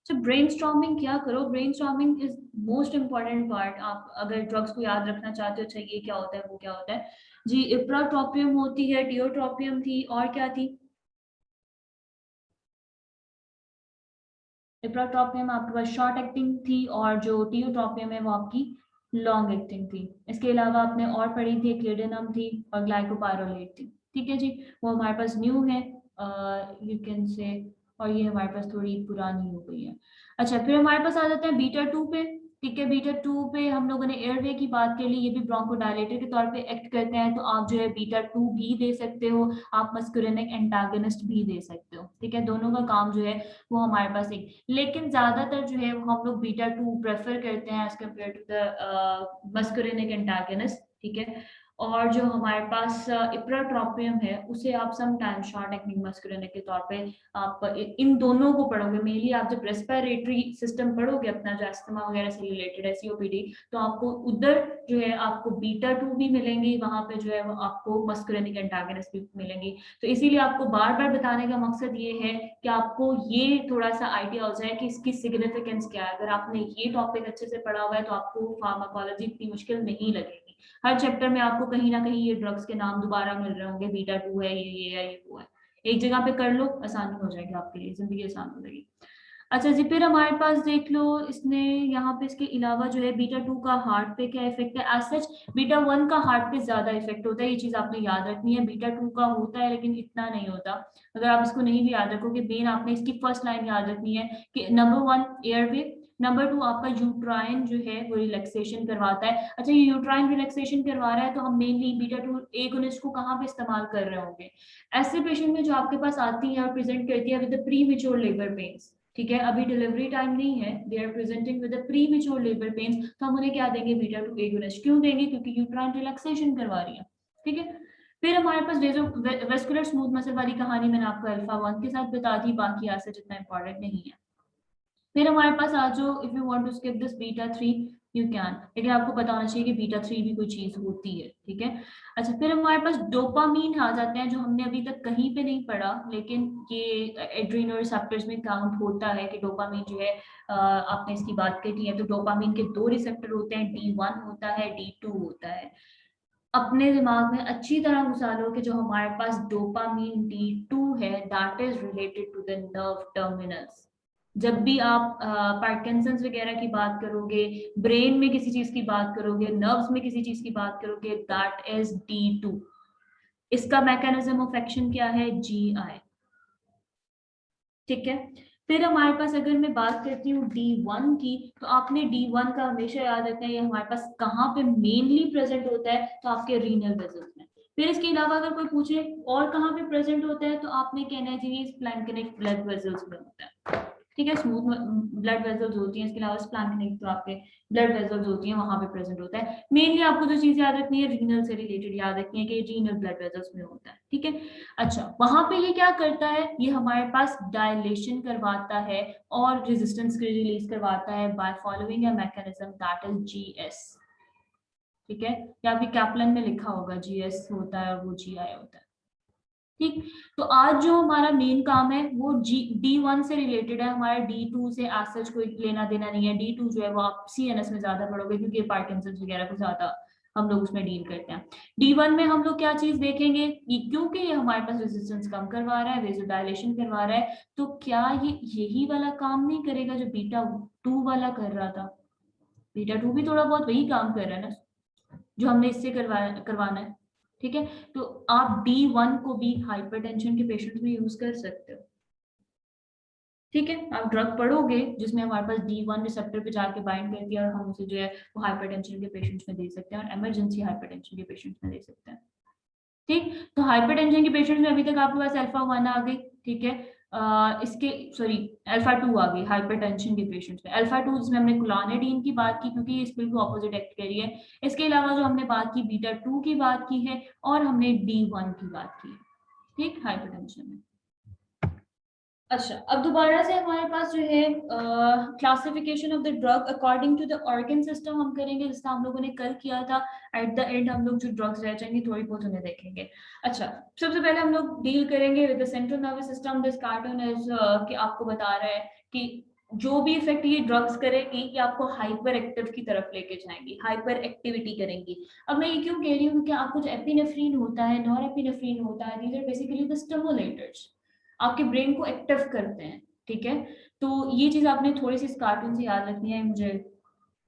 तो ब्रेनस्टॉर्मिंग क्या करो, brainstorming is most important part. आप अगर ड्रग्स को याद रखना चाहते हो, अच्छा ये क्या होता है वो क्या होता है जी। इप्राट्रोपियम होती है, टियोट्रोपियम थी, और क्या थी, इप्राट्रोपियम आपके पास शॉर्ट एक्टिंग थी, और जो टियोट्रोपियम है वो आपकी लॉन्ग एक्टिंग थी। इसके अलावा आपने और पढ़ी थी, क्लिडेनम थी और ग्लाइकोपाइरोलेट थी, ठीक है जी। वो हमारे पास न्यू है, यू कैन से, और ये हमारे पास थोड़ी पुरानी हो गई है। अच्छा, फिर हमारे पास आ जाते हैं बीटा टू पे, ठीक है। बीटा टू पे हम लोगों ने एयरवे की बात कर ली, ये भी ब्रोंकोडायलेटर के तौर पे एक्ट करते हैं, तो आप जो है बीटा टू भी दे सकते हो, आप मस्कुरेनिक एंटागोनिस्ट भी दे सकते हो, ठीक है। दोनों का काम जो है वो हमारे पास एक, लेकिन ज्यादातर जो है वो हम लोग बीटा टू प्रेफर करते हैं as compare to the muscarinic antagonist, ठीक है। और जो हमारे पास इप्राट्रोपियम है उसे आप some time short acting muscarinic के तौर पे आप इन दोनों को पढ़ोगे। मेनली आप जब रेस्पिरेटरी सिस्टम पढ़ोगे अपना, जो अस्थमा वगैरह से रिलेटेड है, सीओपीडी, तो आपको उधर जो है आपको बीटा टू भी मिलेंगी, वहां पे जो है वो आपको मस्कुरेनिक एंटागोनिस्ट भी मिलेंगी। तो इसीलिए आपको बार बार बताने का मकसद ये है कि आपको ये थोड़ा सा आइडिया हो जाए कि इसकी सिग्निफिकेंस क्या है। अगर आपने ये टॉपिक अच्छे से पढ़ा हुआ है तो आपको फार्माकोलॉजी इतनी मुश्किल नहीं लगेगी। हर चैप्टर में आपको कहीं ना कहीं ये ड्रग्स के नाम दोबारा मिल रहे होंगे, बीटा टू है, ये है, ये वो है। एक जगह पे कर लो, आसानी हो जाएगी आपके लिए, जिंदगी आसान हो जाएगी। अच्छा जी, फिर हमारे पास देख लो, इसने यहाँ पे इसके अलावा जो है बीटा टू का हार्ट पे क्या इफेक्ट है। एज सच बीटा वन का हार्ट पे ज्यादा इफेक्ट होता है, ये चीज आपने याद रखनी है। बीटा टू का होता है लेकिन इतना नहीं होता। अगर आप इसको नहीं भी याद रखोगे, मेन आपने इसकी फर्स्ट लाइन याद रखनी है कि number one airway, number two आपका यूट्राइन जो है वो रिलैक्सेशन करवाता है। अच्छा, ये यूट्राइन रिलैक्सेशन करवा रहा है तो हम मेनली बीटा टू एगोनिस्ट को कहाँ पे इस्तेमाल कर रहे होंगे, ऐसे पेशेंट में जो आपके पास आती है और प्रेजेंट करती है with premature labour pains, ठीक है। अभी डिलीवरी टाइम नहीं है, they are presenting with premature labour pains, तो हम उन्हें क्या देंगे, बीटा टू एगोनिस्ट। क्यों देंगे, क्योंकि यूट्राइन रिलैक्सेशन करवा रही है, ठीक है। फिर हमारे पास वेस्कुलर स्मूथ मसल वाली कहानी मैंने आपको अल्फा वन के साथ बता दी, बाकी ऐसे जितना इंपॉर्टेंट नहीं है। फिर हमारे पास आ जाओ, if you want to skip this beta three you can, लेकिन आपको पता होना चाहिए कि बीटा थ्री भी कोई चीज होती है, ठीक है। अच्छा, फिर हमारे पास डोपामीन आ जाते हैं, जो हमने अभी तक कहीं पे नहीं पढ़ा, लेकिन ये एड्रीनल रिसेप्टर्स में काउंट होता है कि डोपामीन जो है आपने इसकी बात करी है, तो डोपामीन के दो रिसेप्टर होते हैं, डी वन होता है, डी टू होता है। अपने दिमाग में अच्छी तरह घुसा लो कि जो हमारे पास डोपामीन डी टू है that is related to the nerve terminals. जब भी आप पार्किंसंस वगैरह की बात करोगे, ब्रेन में किसी चीज की बात करोगे, नर्व्स में किसी चीज की बात करोगे, दैट इज डी टू। इसका मैकेनिज्म ऑफ एक्शन क्या है, जी आई, ठीक है। फिर हमारे पास अगर मैं बात करती हूँ डी वन की, तो आपने डी वन का हमेशा याद रखना है, ये हमारे पास कहाँ पे मेनली प्रेजेंट होता है, तो आपके रीनल वेसल्स में। फिर इसके अलावा अगर कोई पूछे और कहाँ पे प्रेजेंट होता है, तो आपने कहना है जी स्प्लैंक्निक ब्लड वेसल्स में होता है, ठीक है। स्मूथ ब्लड वेसल्स होती हैं, इसके अलावा स्प्लैंक्निक तो आपके ब्लड वेसल्स होती हैं, वहां पे प्रेजेंट होता है। मेनली आपको जो चीज याद रखनी है, रीनल से रिलेटेड याद रखनी है कि रीनल ब्लड वेसल्स में होता है, ठीक है। अच्छा, वहां पे ये क्या करता है, ये हमारे पास डायलेशन करवाता है और रेजिस्टेंस को रिलीज करवाता है by following a mechanism that is GS, ठीक है। या भी कैप्लन में लिखा होगा जीएस होता है और वो जीआई होता है, ठीक। तो आज जो हमारा मेन काम है वो जी डी वन से रिलेटेड है, हमारा डी टू से आज सच कोई लेना देना नहीं है। डी टू जो है वो आप सीएनएस में ज्यादा पढ़ोगे, क्योंकि पार्किंसंस वगैरह को ज्यादा हम लोग उसमें डील करते हैं। डी वन में हम लोग क्या चीज देखेंगे, क्योंकि ये हमारे पास रेजिस्टेंस कम करवा रहा है, वेजोडाइलेशन करवा रहा है, तो क्या ये यही वाला काम नहीं करेगा जो बीटा टू वाला कर रहा था। बीटा टू भी थोड़ा बहुत वही काम कर रहा है ना, जो हमने इससे करवाना है, ठीक है। तो आप D1 को भी हाइपरटेंशन के पेशेंट्स में यूज कर सकते हो, ठीक है। आप ड्रग पढ़ोगे जिसमें हमारे पास D1 रिसेप्टर पे जाके बाइंड करती है और हम उसे जो है वो हाइपरटेंशन के पेशेंट्स में दे सकते हैं और इमरजेंसी हाइपरटेंशन के पेशेंट्स में दे सकते हैं, ठीक। तो हाइपरटेंशन के पेशेंट्स में अभी तक आपके पास अल्फा 1 आ गई, ठीक है। इसके सॉरी अल्फा 2 आ गई हाइपरटेंशन के पेशेंट्स में। अल्फा 2 जिसमें हमने क्लोनाडीन की बात की क्योंकि इस बिल्कुल ऑपोजिट एक्ट कर रही है। इसके अलावा जो हमने बात की बीटा 2 की बात की है और हमने D1 की बात की है, ठीक, हाइपरटेंशन में। अच्छा, अब दोबारा से हमारे पास जो है classification of the drug according to the organ system हम करेंगे, जिसका हम लोगों ने कल किया था। एट द एंड हम लोग जो ड्रग्स रह जाएंगे थोड़ी बहुत उन्हें देखेंगे। अच्छा, सबसे पहले हम लोग डील करेंगे with the central nervous system. This cartoon is कि आपको बता रहा है कि जो भी इफेक्ट ये ड्रग्स करेगी ये आपको हाइपर एक्टिव की तरफ लेके जाएंगी, हाइपर एक्टिविटी करेंगी। अब मैं ये क्यों कह रही हूँ कि आपको जो एपिनेफ्रीन होता है, नॉरएपिनेफ्रीन होता है, these are basically the stimulators, आपके ब्रेन को एक्टिव करते हैं, ठीक है। तो ये चीज आपने थोड़ी सी इस कार्टून से याद रखनी है, मुझे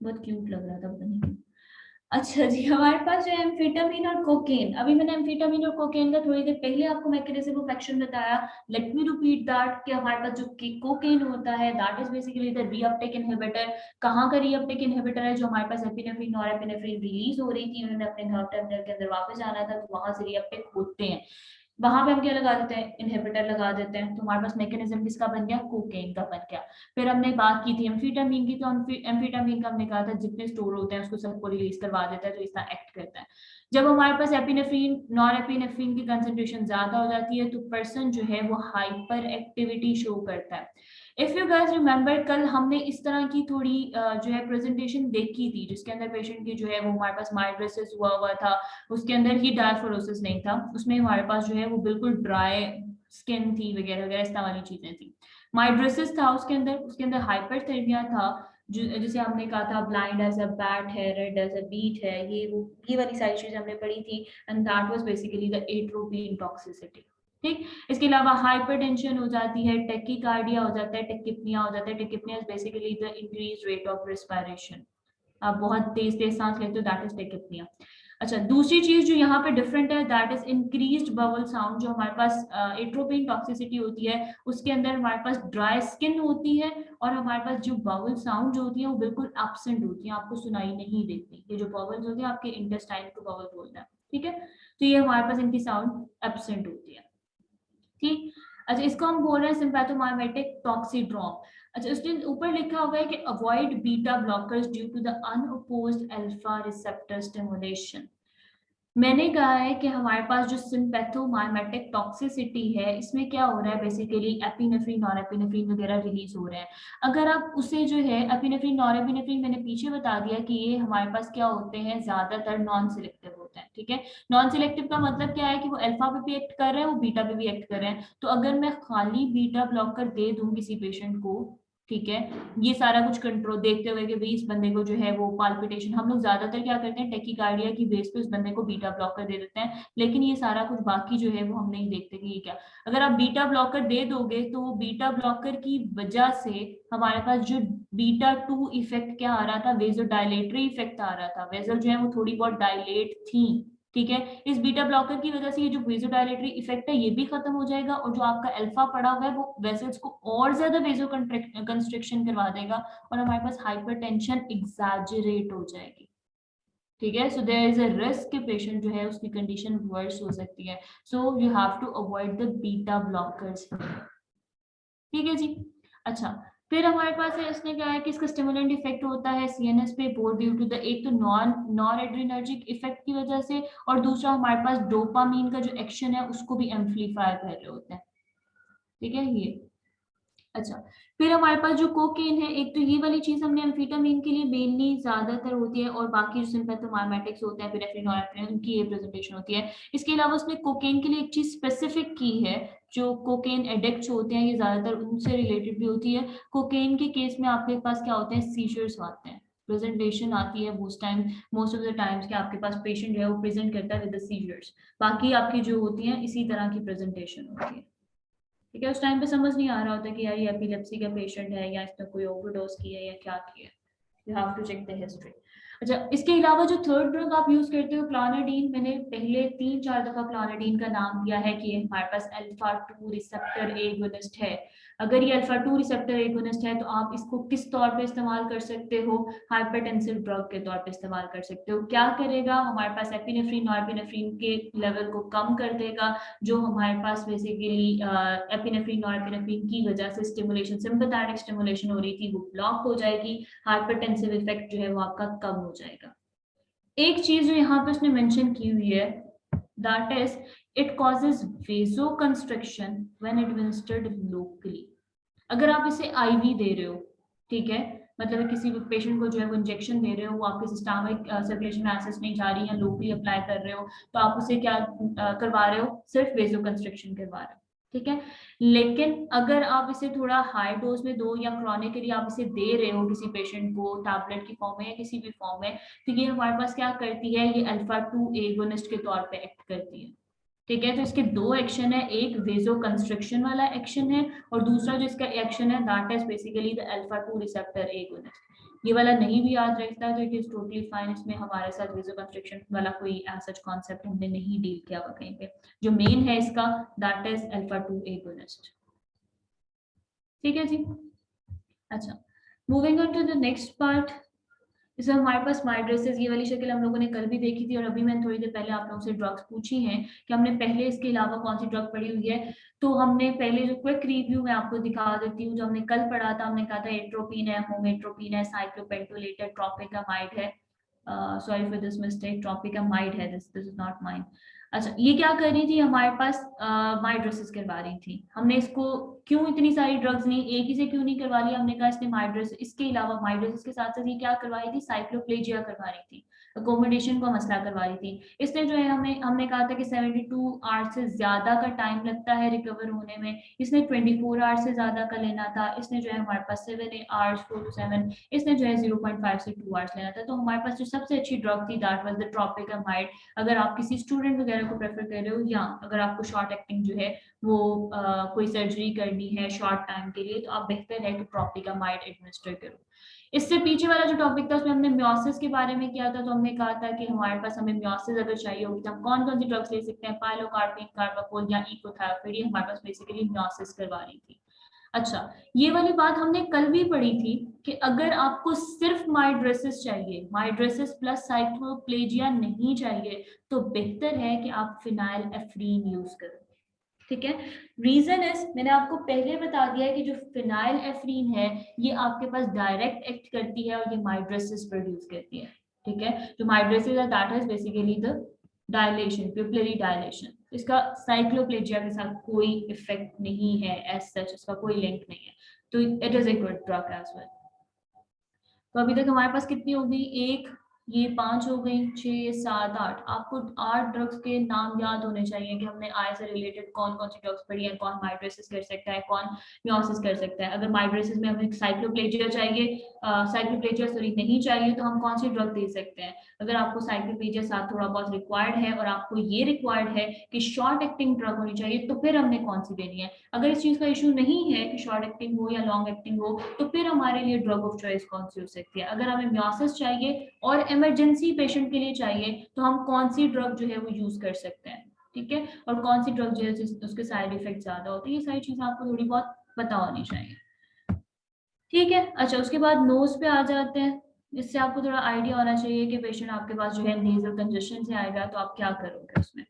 बहुत क्यूट लग रहा था, पता नहीं क्यों। अच्छा जी, हमारे पास जो है एम्फेटामिन और कोकेन। अभी मैंने एम्फेटामिन और कोकेन का थोड़ी देर पहले आपको मैकेनिज्म ऑफ एक्शन बताया। लेट मी रिपीट दैट कि हमारे पास जो कोकेन होता है that is basically the reuptake inhibitor. कहाँ का रीअपटेक इनहिबिटर है? जो हमारे पास एपिनेफ्रीन और एपिनेफ्रीन रिलीज हो रही थी, उन्होंने अपने नर्व टर्मिनल के अंदर वापस आना था, तो वहां से रीअपटेक होते हैं। वहां पे हम क्या लगा देते हैं? इनहिबिटर लगा देते हैं। तो हमारे पास मैकेनिज्म किसका बन गया? कोकेन का बन गया। फिर हमने बात की थी एम्फीटामिन की, तो एम्फीटामिन का हमने कहा था जितने स्टोर होते हैं उसको सबको रिलीज करवा देता है, तो इसका एक्ट करता है। जब हमारे पास एपिनेफ्रीन नॉर एपिनेफ्रीन की कंसेंट्रेशन ज्यादा हो जाती है तो पर्सन जो है वो हाइपर एक्टिविटी शो करता है। इफ यू गाइस रिमेंबर, कल हमने इस तरह की थोड़ी जो है प्रेजेंटेशन देखी थी जिसके अंदर पेशेंट की जो है वो हमारे पास माइड्रेसिस हुआ था। उसके अंदर ही डायफोरोसिस नहीं था, उसमें हमारे पास जो है वो बिल्कुल ड्राई स्किन थी वगैरह वगैरह इस तरह वाली चीजें थी। माइड्रेसिस था उसके अंदर हाइपरथर्मिया था, जिसे हमने कहा था ब्लाइंड एज अ बैट है, रेड एज अ बीट है, ये वाली सारी चीजें हमने पढ़ी थी। And that was basically the atropine toxicity, ठीक। इसके अलावा हाइपरटेंशन हो जाती है, टेकिकार्डिया हो जाता है, टेकिपनिया हो जाता है। Tachypnoea is basically the increase rate of respiration, आप बहुत तेज तेज सांस लेते हो, दैट इज टेकिपनिया। अच्छा, दूसरी चीज जो यहाँ पे डिफरेंट है that is increased bubble sound. जो हमारे पास एट्रोपिन टॉक्सिसिटी होती है उसके अंदर हमारे पास ड्राई स्किन होती है और हमारे पास जो बबल साउंड जो होती है वो बिल्कुल एब्सेंट होती है, आपको सुनाई नहीं देती। ये जो बबल्स होती है आपके इंटेस्टाइन को बबल बोलते हैं, ठीक है। तो ये हमारे पास इनकी साउंड एब्सेंट होती है, ठीक। अच्छा, इसको हम बोल रहे हैं सिंपैथोमाइमेटिक टॉक्सीड्रोम। अच्छा, उसके ऊपर लिखा हुआ है कि avoid beta blockers due to the unopposed alpha receptor stimulation. मैंने कहा है कि हमारे पास जो सिंपैथोमाइमेटिक टॉक्सिसिटी है इसमें क्या हो रहा है, बेसिकली एपिनेफ्रीन और एपिनेफ्रीन वगैरह रिलीज हो रहे हैं। अगर आप उसे जो है एपिनेफ्रीन और एपिनेफ्रीन, मैंने पीछे बता दिया कि ये हमारे पास क्या होते हैं, ज्यादातर नॉन सिलेक्टिव होते हैं, ठीक है। नॉन सिलेक्टिव का मतलब क्या है कि वो अल्फा पे भी एक्ट कर रहे हैं, वो बीटा पे भी एक्ट कर रहे हैं। तो अगर मैं खाली बीटा ब्लॉकर दे दूं किसी पेशेंट को, ठीक है, ये सारा कुछ कंट्रोल देखते हुए कि भाई इस बंदे को जो है वो पाल्पिटेशन, हम लोग ज्यादातर क्या करते हैं टेकिकार्डिया की बेस पे उस बंदे को बीटा ब्लॉकर दे देते हैं, लेकिन ये सारा कुछ बाकी जो है वो हम नहीं देखते कि ये क्या। अगर आप बीटा ब्लॉकर दे दोगे तो वो बीटा ब्लॉकर की वजह से हमारे पास जो बीटा 2 इफेक्ट क्या आ रहा था, वेजो डायलेटरी इफेक्ट आ रहा था, वेजल जो है वो थोड़ी बहुत डायलेट थी, ठीक है। इस बीटा ब्लॉकर की वजह से ये जो वेजोडायलेटरी इफेक्ट है ये भी खत्म हो जाएगा और जो आपका अल्फा पड़ा हुआ है वो वेसल्स को और ज्यादा वेजो कंस्ट्रिक्शन करवा देगा और हमारे पास हाइपरटेंशन एग्जैजरेट हो जाएगी, ठीक है। So there is a risk कि पेशेंट जो है उसकी कंडीशन वर्स हो सकती है। So you have to avoid the beta blockers, ठीक है जी। अच्छा, फिर हमारे पास है, इसने क्या है कि इसका स्टिमुलेंट इफेक्ट होता है सीएनएस पे, बोथ ड्यू टू द एक तो नॉन एड्रिनर्जिक इफेक्ट की वजह से और दूसरा हमारे पास डोपामीन का जो एक्शन है उसको भी एम्पलीफाई कर रहे होते हैं, ठीक है ये। अच्छा, फिर हमारे पास जो कोकेन है, एक तो ये वाली चीज हमने एम्फेटामिन के लिए मेनली ज्यादातर होती है और बाकी जो सिंपैथोमाइमेटिक्स होते हैं एपिनेफ्रिन और एपिनेफ्रिन उनकी ये प्रेजेंटेशन होती है। इसके अलावा उसने कोकेन के लिए एक चीज स्पेसिफिक की है, जो कोकेन एडिक्ट्स होते हैं ये ज्यादातर उनसे रिलेटेड भी होती है। कोकेन के केस में आपके पास क्या होते हैं, सीजर्स आते हैं, प्रेजेंटेशन आती है उस time, most of the times के आपके पास पेशेंट जो है वो प्रेजेंट करता है विद द सीजर्स। बाकी आपकी जो होती है इसी तरह की प्रेजेंटेशन होती है, ठीक है। उस टाइम पे समझ नहीं आ रहा होता कि यार ये एपिलेप्सी का पेशेंट है या इसने कोई ओवरडोज की है या क्या किया है, you have to check the history. अच्छा, इसके अलावा जो थर्ड ड्रग आप यूज करते हो क्लोनाडीन, मैंने पहले 3-4 दफा क्लोनाडीन का नाम दिया है कि हमारे पास अल्फा 2 रिसेप्टर एगोनिस्ट है। अगर ये अल्फा 2 रिसेप्टर एगोनिस्ट है तो आप इसको किस तौर पे इस्तेमाल कर सकते हो? हाइपरटेंसिव ड्रग के तौर पे इस्तेमाल कर सकते हो। क्या करेगा? हमारे पास एपिनेफ्रीन, नॉरएपिनेफ्रीन के लेवल को कम कर देगा, जो हमारे पास बेसिकली एपिनेफ्रीन, नॉरएपिनेफ्रीन की वजह से स्टिमुलेशन, सिंपैथेटिक स्टिमुलेशन हो रही थी, वो ब्लॉक हो जाएगी। हाइपरटेंसिव इफेक्ट जो है वो आपका कम हो जाएगा। एक चीज जो यहाँ पे उसने मेंशन की हुई है, that is it causes vasoconstriction when administered locally. अगर आप इसे आईवी दे रहे हो, ठीक है, मतलब किसी पेशेंट को जो है वो इंजेक्शन दे रहे हो, वो आपके सिस्टमिक सर्कुलेशन में एक्सेस नहीं जा रही है, लोकली अप्लाई कर रहे हो, तो आप उसे क्या करवा रहे हो? सिर्फ वेसोकंस्ट्रिक्शन करवा रहे हो, ठीक है। लेकिन अगर आप इसे थोड़ा हाई डोज में दो या क्रॉनिकली आप इसे दे रहे हो किसी पेशेंट को टैबलेट की फॉर्म में या किसी भी फॉर्म में, तो ये हमारे पास क्या करती है? ये अल्फा 2 एगोनिस्ट के तौर पे एक्ट करती है, ठीक है। तो इसके दो एक्शन है, एक वेजो कंस्ट्रक्शन वाला एक्शन है और दूसरा जो इसका एक्शन है that is basically the alpha 2 receptor agonist. ये वाला नहीं भी याद रखता तो इट इज टोटली फाइन, इसमें हमारे साथ वेजो कंस्ट्रक्शन वाला कोई सच कॉन्सेप्ट हमने नहीं डील किया हुआ कहीं पे। जो मेन है इसका दैट इज अल्फा 2 एगोनिस्ट, ठीक है जी। अच्छा, moving on to the next part. जैसे हमारे पास माई ड्रेसेस, ये वाली शक्ल हम लोगों ने कल भी देखी थी और अभी मैंने थोड़ी देर पहले आप लोगों से ड्रग्स पूछी हैं कि हमने पहले इसके अलावा कौन सी ड्रग पढ़ी हुई है। तो हमने पहले जो क्विक रिव्यू मैं आपको दिखा देती हूँ, जो हमने कल पढ़ा था, हमने कहा था एट्रोपिन है, होमेट्रोपिन है, साइक्लोपेंटोलेटेड, ट्रोपिकामाइड है, sorry for this mistake, tropicamide है, दिस इज नॉट माइन। अच्छा, ये क्या कर रही थी? हमारे पास माई ड्रेसेस करवा रही थी। हमने इसको क्यों इतनी सारी ड्रग्स नहीं, एक ही से क्यों नहीं करवा लिया? हमने कहा इसने माई ड्रेस, इसके अलावा माई ड्रेसेस के साथ साथ ये क्या करवा रही थी? साइक्लोप्लेजिया करवा रही थी, अकोमोडेशन का मसला करवा रही थी। इसने जो है हमने कहा था कि 72 आवर्स से ज्यादा का टाइम लगता है रिकवर होने में, इसने 24 आवर्स से ज्यादा का लेना था। इसने जो है हमारे पास 7 आवर्स 4 to 7, इसने जो है 0.5 से 2 आवर्स लेना था। तो हमारे पास जो सबसे अच्छी ड्रग थी दैट वाज द ट्रोपिकामाइड। अगर आप किसी स्टूडेंट वगैरह को प्रेफर कर रहे हो या अगर आपको शॉर्ट एक्टिंग जो है वो कोई सर्जरी करनी है शॉर्ट टाइम के लिए, तो आप बेहतर है कि ट्रोपिकामाइड एडमिनिस्टर करो। इससे पीछे वाला जो टॉपिक था उसमें हमने म्योसिस के बारे में किया था, तो हमने कहा था कि हमारे पास हमें म्योसिस अगर चाहिए होगी तो हम कौन कौन सी ड्रग्स ले सकते हैं? पाइलोकार्पिन, कार्बाकोल या इकोथायोफिड, हमारे पास बेसिकली म्योसिस करवा रही थी। अच्छा, ये वाली बात हमने कल भी पढ़ी थी कि अगर आपको सिर्फ माइड्रेसिस चाहिए, माइड्रेसिस प्लस साइक्लोप्लेजिया नहीं चाहिए, तो बेहतर है कि आप फिनाइल एफ्रीन यूज करो, ठीक है। रीजन इज, मैंने आपको पहले बता दिया है कि जो फिनाइल एफ्रीन है ये आपके पास डायरेक्ट एक्ट करती है और ये माइड्रेसिस प्रोड्यूस करती है, ठीक है। जो माइड्रेसिस है that is basically the dilation, pupillary dilation. इसका साइक्लोप्लेजिया के साथ कोई इफेक्ट नहीं है, एज सच इसका कोई लिंक नहीं है, तो it is a good drug as well. तो अभी तक हमारे पास कितनी हो गई? एक, ये 5 हो गई, 6, 7, 8। आपको 8 ड्रग्स के नाम याद होने चाहिए कि हमने आई से रिलेटेड कौन कौन सी ड्रग्स पढ़ी है, कौन माइड्रेसिस कर सकता है, कौन म्योसिस कर सकता है। अगर माइड्रेसिस में हमें साइक्लोप्लेजिया चाहिए, साइक्लोप्लेजिया सॉरी नहीं चाहिए, तो हम कौन सी ड्रग दे सकते हैं? अगर आपको साइक्लोप्लेजिया साथ थोड़ा बहुत रिक्वायर्ड है और आपको ये रिक्वायर्ड है कि शॉर्ट एक्टिंग ड्रग होनी चाहिए, तो फिर हमने कौन सी देनी है? अगर इस चीज का इशू नहीं है कि शॉर्ट एक्टिंग हो या लॉन्ग एक्टिंग हो, तो फिर हमारे लिए ड्रग ऑफ चॉइस कौन सी हो सकती है? अगर हमें म्योसिस चाहिए और इमरजेंसी पेशेंट के लिए चाहिए, तो हम कौन सी ड्रग जो है वो यूज कर सकते हैं, ठीक है। और कौन सी ड्रग जो है उसके साइड इफेक्ट ज्यादा होते हैं, ये सारी चीजें आपको थोड़ी बहुत पता होनी चाहिए, ठीक है। अच्छा, उसके बाद नोज पे आ जाते हैं। इससे आपको थोड़ा आइडिया होना चाहिए कि पेशेंट आपके पास जो है नेजल कंजेशन से आएगा तो आप क्या करोगे उसमें।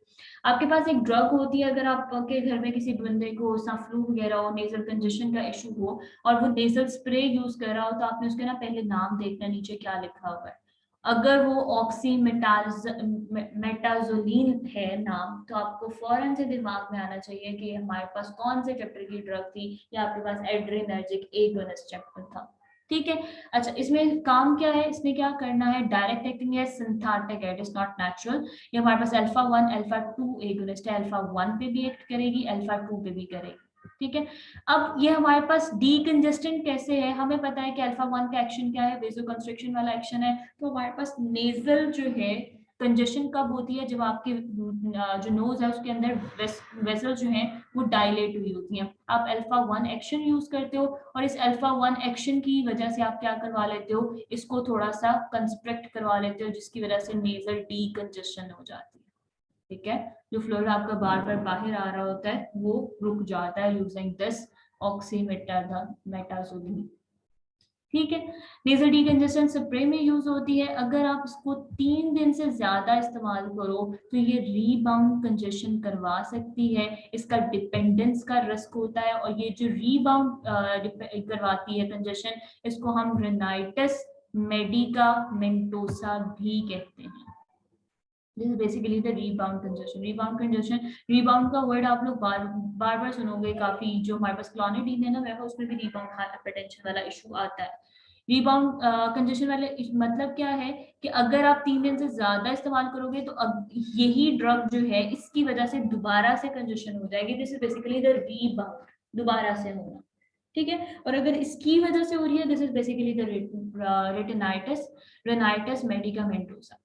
आपके पास एक ड्रग होती है, अगर आपके घर में किसी बंदे को फ्लू वगैरह हो, नेजल कंजेशन का इशू हो और वो नेजल स्प्रे यूज कर रहा हो, तो आपने उसके ना पहले नाम देखना नीचे क्या लिखा हुआ है। अगर वो मेटाजोलिन है नाम, तो आपको फौरन से दिमाग में आना चाहिए कि हमारे पास कौन से चैप्टर की ड्रग थी, या आपके पास एड्रेनर्जिक एगोनिस्ट चैप्टर था, ठीक है। अच्छा, इसमें काम क्या है, इसमें क्या करना है? डायरेक्ट एक्टिंग है, सिंथेटिक है, इट इज नॉट नेचुरल। ये हमारे पास अल्फा 1 अल्फा 2 एगोनिस्ट है, अल्फा 1 पे भी एक्ट करेगी, अल्फा 2 पे भी करेगी, ठीक है। अब ये हमारे पास डीकंजेस्टेंट कैसे है? हमें पता है कि अल्फा 1 का एक्शन क्या है, वेसोकंस्ट्रिक्शन वाला एक्शन है। तो हमारे पास नेजल जो है कंजेशन कब होती है? जब आपके जो नोज है उसके अंदर वेसल जो है वो डायलेट हुई होती हैं। आप अल्फा 1 एक्शन यूज करते हो और इस अल्फा 1 एक्शन की वजह से आप क्या करवा लेते हो, इसको थोड़ा सा कंस्ट्रक्ट करवा लेते हो, जिसकी वजह से नेजल डीकंजेशन हो जाती है। ठीक है, जो फ्लोरा आपका बार बार बाहर आ रहा होता है वो रुक जाता है यूजिंग दिस ऑक्सीमेटाजोलिन। ठीक है, नेजल डीकंजेशन स्प्रे में यूज होती है। अगर आप इसको 3 दिन से ज्यादा इस्तेमाल करो तो ये रीबाउंड कंजेशन करवा सकती है। इसका डिपेंडेंस का रिस्क होता है और ये जो रीबाउंड करवाती है कंजेशन, इसको हम रिनाइटिस मेडिकामेंटोसा भी कहते हैं। This is basically the rebound congestion. Rebound congestion, rebound का वर्ड आप लोग बार बार सुनोगे काफी। जो हमारे पास क्लोनिडीन है ना, वह उसमें भी रीबाउंड हाइपरटेंशन वाला इशू आता है। रीबाउंड कंजेशन वाले मतलब क्या है कि अगर आप 3 दिन से ज्यादा इस्तेमाल करोगे तो अब यही ड्रग जो है इसकी वजह से दोबारा से कंजेशन हो जाएगी। This is basically the rebound, दोबारा से होना। ठीक है, और अगर इसकी वजह से हो रही है, this is basically the retinitis rhinitis medicamentosa.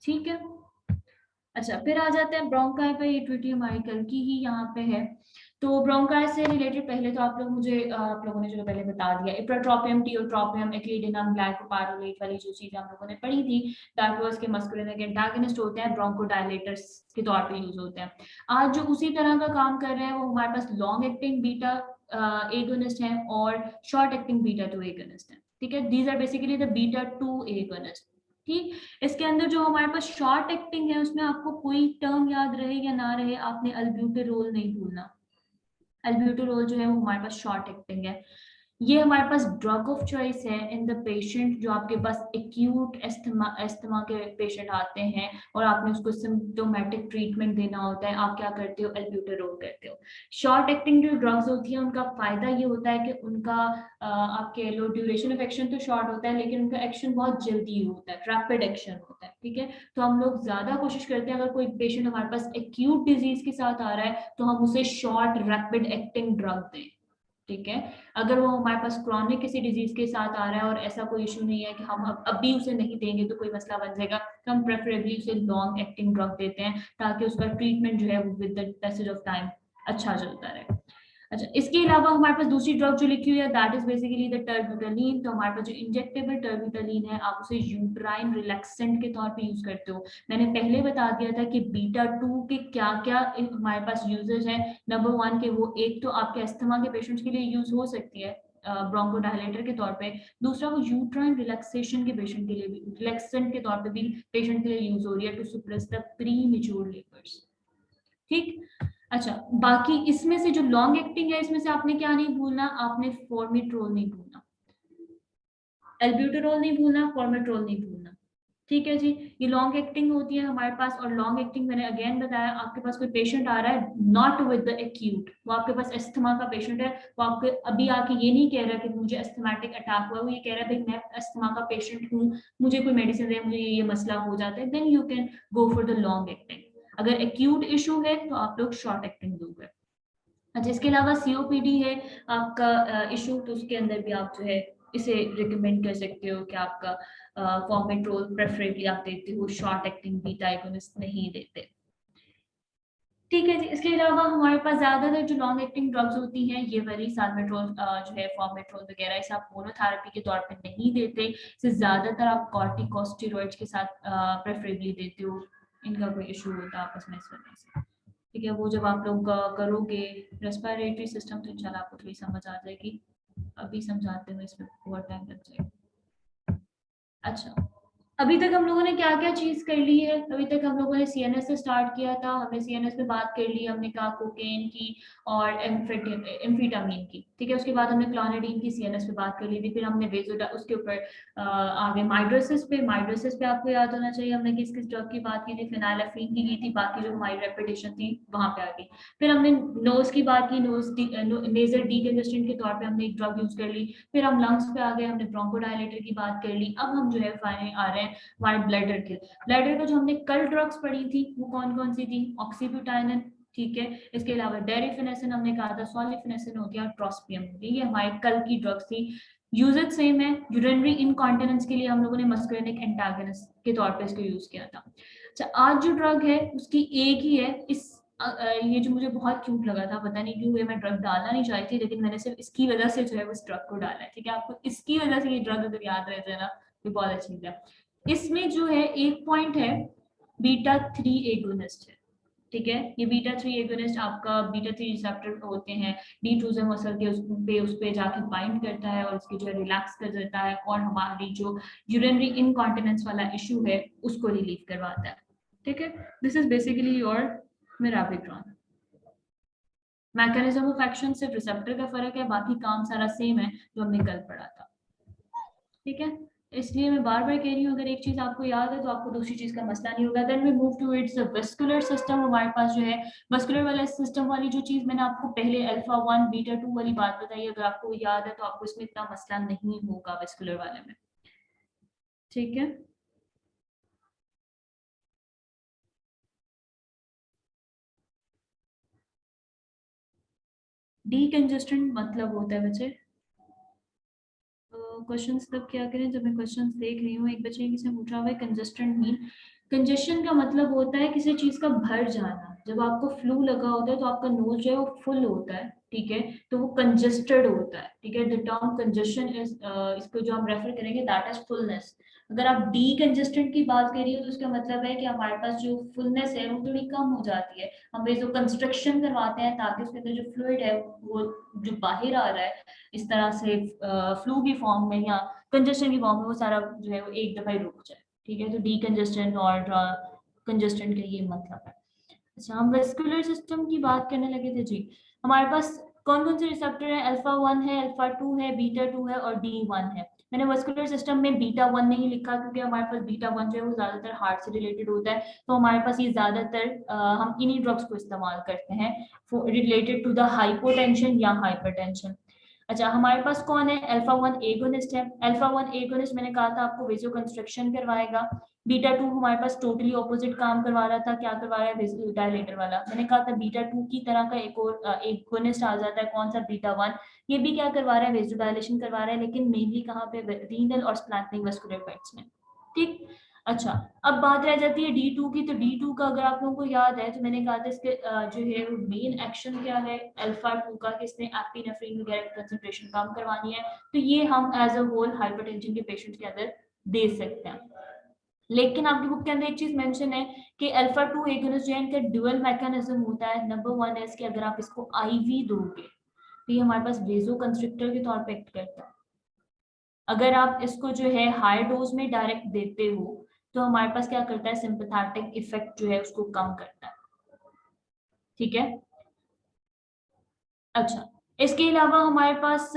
ठीक है, अच्छा फिर आ जाते हैं ब्रोंकाई पे। ये ट्वीटी हमारी कल की ही यहाँ पे है। तो ब्रोंकाई से रिलेटेड पहले तो आप लोगों ने जो पहले बता दिया, इप्रोट्रोपियम, टियोट्रोपियम, एक्लिडिनम, ग्लाइकोपाइरोलेट वाली जो चीज हम लोगों ने पढ़ी थी, दैट वाज के मस्कुलिन एंटागनिस्ट होते हैं, ब्रोंकोडायलेटर्स के तौर पे यूज होते हैं। आज जो उसी तरह का काम कर रहे हैं वो हमारे पास लॉन्ग एक्टिंग बीटा एगोनिस्ट है और शॉर्ट एक्टिंग बीटा 2 एगोनिस्ट है। ठीक है, these are basically the beta 2 agonist. ठीक, इसके अंदर जो हमारे पास शॉर्ट एक्टिंग है उसमें आपको कोई टर्म याद रहे या ना रहे, आपने अल्ब्यूटेरोल नहीं भूलना। अल्ब्यूटेरोल जो है वो हमारे पास शॉर्ट एक्टिंग है। ये हमारे पास ड्रग ऑफ चॉइस है इन द पेशेंट जो आपके पास एक्यूट एस्थमा के पेशेंट आते हैं और आपने उसको सिम्प्टोमेटिक ट्रीटमेंट देना होता है, आप क्या करते हो, एल्ब्यूटेरोल करते हो। शॉर्ट एक्टिंग जो ड्रग्स होती है उनका फायदा ये होता है कि उनका आप कह लो ड्यूरेशन ऑफ एक्शन तो शॉर्ट होता है लेकिन उनका एक्शन बहुत जल्दी होता है, रैपिड एक्शन होता है। ठीक है, तो हम लोग ज्यादा कोशिश करते हैं अगर कोई पेशेंट हमारे पास एक्यूट डिजीज के साथ आ रहा है तो हम उसे शॉर्ट रैपिड एक्टिंग ड्रग दें। ठीक है, अगर वो हमारे पास क्रॉनिक किसी डिजीज के साथ आ रहा है और ऐसा कोई इशू नहीं है कि हम अभी उसे नहीं देंगे तो कोई मसला बन जाएगा, तो हम प्रेफरेबली उसे लॉन्ग एक्टिंग ड्रग देते हैं ताकि उसका ट्रीटमेंट जो है वो with the passage of time अच्छा चलता रहे। अच्छा, इसके अलावा हमारे पास दूसरी ड्रग जो लिखी हुई है दैट इज बेसिकली द टर्बिटलिन। तो हमारे पास जो इंजेक्टेबल टर्बिटलिन है आप उसे यूट्राइन रिलैक्सेंट के तौर पे यूज करते हो। मैंने पहले बता दिया था कि बीटा 2 के क्या क्या हमारे पास यूजेज हैं। नंबर 1 के वो एक तो आपके अस्थमा के पेशेंट्स के लिए यूज हो सकती है ब्रोंकोडायलेटर के तौर पे। दूसरा वो यूट्राइन रिलैक्सेशन के पेशेंट के लिए भी, रिलैक्सेंट के तौर पे भी पेशेंट के लिए यूज हो रही है to suppress the premature labours. ठीक, अच्छा बाकी इसमें से जो लॉन्ग एक्टिंग है इसमें से आपने क्या नहीं भूलना, आपने फॉर्मिट्रोल नहीं भूलना, एल्ब्यूटेरोल नहीं भूलना, फॉर्मिट्रोल नहीं भूलना। ठीक है जी, ये लॉन्ग एक्टिंग होती है हमारे पास। और लॉन्ग एक्टिंग मैंने अगेन बताया, आपके पास कोई पेशेंट आ रहा है नॉट विद द एक्यूट, वो आपके पास एस्थमा का पेशेंट है, वो आपके अभी आके ये नहीं कह रहा कि मुझे एस्थमेटिक अटैक हुआ, वो ये कह रहा है भाई मैं एस्थमा का पेशेंट हूँ, मुझे कोई मेडिसिन दे, मुझे ये मसला हो जाता है, then you can go for the long acting. अगर एक्यूट इशू है तो आप लोग शॉर्ट एक्टिंग दोगे। अच्छा, इसके अलावा सीओपीडी है आपका इशू, तो उसके अंदर भी आप जो है इसे रिकमेंड कर सकते हो कि आपका फॉर्मेट्रोल प्रेफरेबली आप देते हो, शॉर्ट एक्टिंग बीटा एगोनिस्ट नहीं देते। ठीक है जी, इसके अलावा हमारे पास ज्यादातर जो लॉन्ग एक्टिंग ड्रग्स होती हैं ये वाली साल्मेट्रोल जो है, फॉर्मेट्रोल वगैरह, इसे आप मोनोथेरेपी के तौर पे नहीं देते, इसे ज्यादातर आप कॉर्टिकोस्टेरॉइड्स के साथ प्रेफरेबली देते हो। इनका कोई इशू होता है आपस में इस वजह से। ठीक है, वो जब आप लोग करोगे रेस्पिरेटरी सिस्टम तो इंशाल्लाह आपको थोड़ी समझ आ जाएगी, अभी समझाते हुए इसमें बहुत टाइम लग जाएगा। अच्छा, अभी तक हम लोगों ने क्या क्या चीज कर ली है? अभी तक हम लोगों ने सीएनएस से स्टार्ट किया था, हमने सीएनएस पे बात कर ली, हमने कहा कोकेन की और एम्फेटामीन की। ठीक है, उसके बाद हमने क्लोनिडीन की सीएनएस पे बात कर ली थी, फिर हमने वेजोडा उसके ऊपर आगे माइड्रोसिस पे आपको याद होना चाहिए हमने किस किस ड्रग की बात की थी, फिनाइलेफ्रीन की थी, बाकी जो हमारी रेपिटेशन थी वहां पे आ गई। फिर हमने नोज की बात की, नेजल डीकंजेस्टेंट के तौर पे हमने एक ड्रग यूज कर ली। फिर हम लंग्स पे आ गए, हमने ब्रोंकोडायलेटर की बात कर ली। अब हम जो है फाइनली आ रहे हैं हमारे ब्लैडर के। ब्लैडर को जो हमने कल ड्रग्स पढ़ी थी वो कौन कौन सी थी, ऑक्सीब्यूटाइनिन, ठीक है। इसके अलावा डेरिफेनेसिन हमने कहा था, सोलिफेनेसिन होती है और ट्रोस्पियम होती है। ये हमारे कल की ड्रग्स थी। यूजेज सेम है। यूरिनरी इनकॉन्टिनेंस के लिए हम लोगों ने मस्कुलिनिक एंटागोनिस्ट के तौर पे इसको यूज किया था। अच्छा, आज जो ड्रग है उसकी एक ही है। ये जो मुझे बहुत क्यूट लगा था, पता नहीं क्यों ये मैं ड्रग डालना नहीं चाहती थी, लेकिन मैंने सिर्फ इसकी वजह से जो है उस ड्रग को डाला है। ठीक है, आपको इसकी वजह से ये ड्रग अगर याद रह जाए ना तो बहुत अच्छी चीज है। इसमें जो है एक पॉइंट है, बीटा 3 एगोनिस्ट है। ठीक है, ये बीटा 3 एगोनिस्ट आपका बीटा 3 रिसेप्टर होते हैं, D2 मसल के उस पे जाके बाइंड करता है और उसकी जो है रिलैक्स कर देता है और हमारी जो यूरिनरी इनकॉन्टिनेंस वाला इशू है उसको रिलीव करवाता है। ठीक है, दिस इज बेसिकली योर मिराविट्रॉन। मैकेनिज्म ऑफ एक्शन सिर्फ रिसेप्टर का फर्क है, बाकी काम सारा सेम है जो हमने कल पढ़ा था। ठीक है, इसलिए मैं बार बार कह रही हूँ, अगर एक चीज आपको याद है तो आपको दूसरी चीज का मसला नहीं होगा। Then we move to its vascular system. हमारे पास जो है वेस्कुलर वाला सिस्टम वाली जो चीज मैंने आपको पहले अल्फा 1 बीटा 2 वाली बात बताई, अगर आपको याद है तो आपको इसमें इतना मसला नहीं होगा वेस्कुलर वाले में। ठीक है, डीकंजेस्टेंट मतलब होता है बच्चे, क्वेश्चंस तब क्या करें जब मैं क्वेश्चंस देख रही हूँ। एक बच्चे किसे पूछा हुआ है कंजेस्टेंट मीन, कंजेशन का मतलब होता है किसी चीज का भर जाना। जब आपको फ्लू लगा होता है तो आपका नोज जो है वो फुल होता है। ठीक है, तो वो कंजेस्टेड होता है। ठीक है, द टर्म कंजेशन इज, इसको जो हम रेफर करेंगे दैट इज फुलनेस। अगर आप डी कंजेस्टेंट की बात करिए तो उसका मतलब है कि हमारे पास जो फुलनेस है वो थोड़ी कम हो जाती है। हम जो कंस्ट्रक्शन करवाते हैं ताकि उसके अंदर जो फ्लूइड है वो जो बाहर आ रहा है इस तरह से फ्लू की फॉर्म में या कंजेशन की फॉर्म में, वो सारा जो है वो एक दफा ही रुक जाए। ठीक है, तो डीकंजेस्टेंट और कंजेस्टेंट का ये मतलब है। अच्छा, हम वेस्कुलर सिस्टम की बात करने लगे थे जी। हमारे पास कौन कौन से रिसेप्टर है? अल्फा 1 है, अल्फा 2 है, बीटा 2 है और D1 है। मैंने वेस्कुलर सिस्टम में बीटा 1 नहीं लिखा क्योंकि हमारे पास बीटा 1 जो है वो ज्यादातर हार्ट से रिलेटेड होता है, तो हमारे पास ये ज्यादातर हम इन्हीं ड्रग्स को इस्तेमाल करते हैं रिलेटेड टू द हाइपोटेंशन या हाइपरटेंशन। अच्छा, हमारे पास कौन है? अल्फा 1 एगोनिस्ट है। अल्फा 1 एगोनिस्ट मैंने कहा था आपको वेजो कंस्ट्रक्शन करवाएगा। बीटा 2 हमारे पास टोटली ऑपोजिट काम करवा रहा था। क्या करवा रहा है? डायलेटर वाला। मैंने कहा था बीटा 2 की तरह का एक और एगोनिस्ट आ जाता है, कौन सा? बीटा 1। ये भी क्या करवा रहा है? वेजो डायलेशन करवा रहा है, लेकिन मेनली कहाँ पे? रीनल और स्प्लैंटनिंग वेस्कुलर फैक्ट्स में। ठीक। अच्छा, अब बात रह जाती है D2 की। तो D2 का अगर आप लोगों को याद है तो मैंने कहा था इसके जो है वो मेन एक्शन क्या है अल्फा 2 का, कि इसने एपिनेफ्रिन वगैरह की कंसंट्रेशन कम करवानी है। तो ये हम एज अ होल हाइपरटेंशन के पेशेंट के अंदर दे सकते हैं। लेकिन आपकी बुक के अंदर एक चीज मेंशन है कि अल्फा 2 एगोनिस्ट जो है इनका ड्यूअल मैकेनिज्म होता है। नंबर 1 है कि अगर आप इसको आईवी दोगे तो ये हमारे पास वेजो कंस्ट्रिक्टर के तौर पे एक्ट करता है। अगर आप इसको जो है हाई डोज में डायरेक्ट देते हो तो हमारे पास क्या करता है? सिंपैथेटिक इफेक्ट जो है उसको कम करता है। ठीक है। अच्छा, इसके अलावा हमारे पास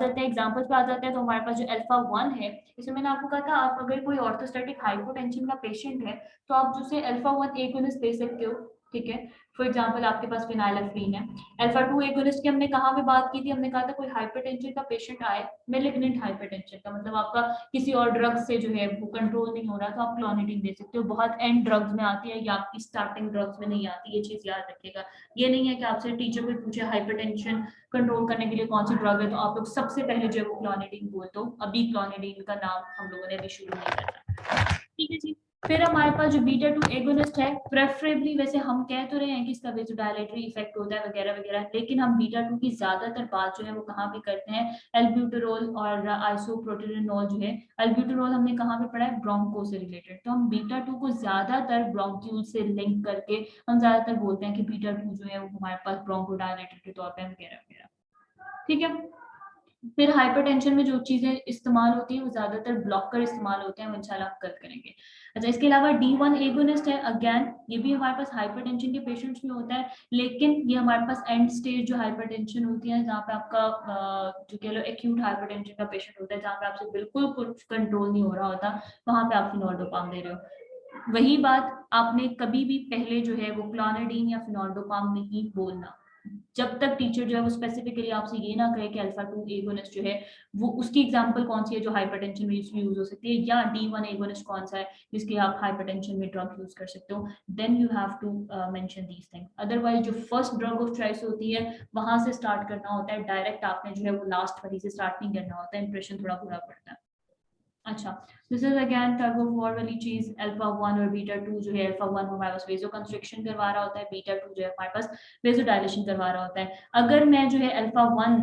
एग्जांपल्स पे आ जाते हैं। तो हमारे पास जो अल्फा 1 है, इसमें मैंने आपको कहा था आप अगर कोई ऑर्थोस्टैटिक हाइपोटेंशन का पेशेंट है तो आप जो अल्फा 1 एगोनिस्ट दे सकते हो। ठीक है, फॉर एग्जांपल आपके पास फिनाइलेफ्रीन है। अल्फा 2 एगोनिस्ट की हमने कहाँ पे बात की थी? हमने कहा था कोई हाइपरटेंशन का पेशेंट आए, मेलिग्नेंट हाइपरटेंशन का, मतलब आपका किसी और ड्रग से जो है वो कंट्रोल नहीं हो रहा, तो आप क्लोनिडिन दे सकते हो। बहुत एंड ड्रग्स में आती है या आपकी स्टार्टिंग ड्रग्स में नहीं आती, ये चीज याद रखिएगा। ये नहीं है कि आपसे टीचर कोई पूछे हाइपरटेंशन कंट्रोल करने के लिए कौन सी ड्रग है तो आप लोग सबसे पहले जो है वो क्लोनिडिन बोल दो। अभी क्लोनिडिन का नाम हम लोगों ने अभी शुरू नहीं करना। ठीक है जी। फिर हमारे पास जो बीटा 2 एगोनिस्ट है, प्रेफरेबली वैसे हम कह तो रहे हैं कि इसका वेसोडायलेटरी इफेक्ट होता है वगैरह वगैरह, लेकिन हम बीटा 2 की ज्यादातर बात जो है वो कहाँ पे करते हैं? एल्ब्यूटेरोल और आइसोप्रोटेनोल जो है। एल्ब्यूटेरोल हमने कहाँ पे पढ़ा है? ब्रोंको से रिलेटेड। तो हम बीटा 2 को ज्यादातर ब्रोंक्यूल से लिंक करके हम ज्यादातर बोलते हैं कि बीटा 2 जो है वो हमारे पास ब्रोंकोडायलेटर के तौर पे वगैरह वगैरह। ठीक है। फिर हाइपरटेंशन में जो चीजें इस्तेमाल होती है वो ज्यादातर ब्लॉकर इस्तेमाल होते हैं, वो इंशाल्लाह कल करेंगे। अच्छा, इसके अलावा D1 एगोनिस्ट है। अगेन ये भी हमारे पास हाइपरटेंशन के पेशेंट्स में होता है, लेकिन ये हमारे पास एंड स्टेज जो हाइपरटेंशन होती है जहाँ पे आपका जो कह लो एक्यूट हाइपरटेंशन का पेशेंट होता है, जहाँ पे आपसे बिल्कुल कुछ कंट्रोल नहीं हो रहा होता, वहां पे आप फिनोल्डोपाम दे रहे हो। वही बात आपने कभी भी पहले जो है वो क्लोनिडीन या फिनोल्डोपाम नहीं बोलना। जब तक टीचर जो है वो स्पेसिफिकली आपसे ये ना कहे कि अल्फा 2 एगोनिस्ट जो है वो उसकी एग्जांपल कौन सी है जो हाइपरटेंशन में यूज हो सकती है, या D1 एगोनिस्ट कौन सा है जिसके आप हाइपरटेंशन में ड्रग यूज कर सकते हो, then you have to mention these things. Otherwise जो फर्स्ट ड्रग ऑफ चॉइस होती है वहां से स्टार्ट करना होता है, डायरेक्ट आपने जो है वो लास्ट वाली से स्टार्ट नहीं करना होता है, इंप्रेशन थोड़ा बुरा पड़ता है। अच्छा, this is again tug of war वाली चीज, अल्फा 1 और बीटा 2 जो है, अल्फा 1 हमारे पास वेजो कंस्ट्रिक्शन करवा रहा होता है, बीटा 2 जो है हमारे पास वेजो डायलेशन करवा रहा होता है। अगर मैं जो है अल्फा 1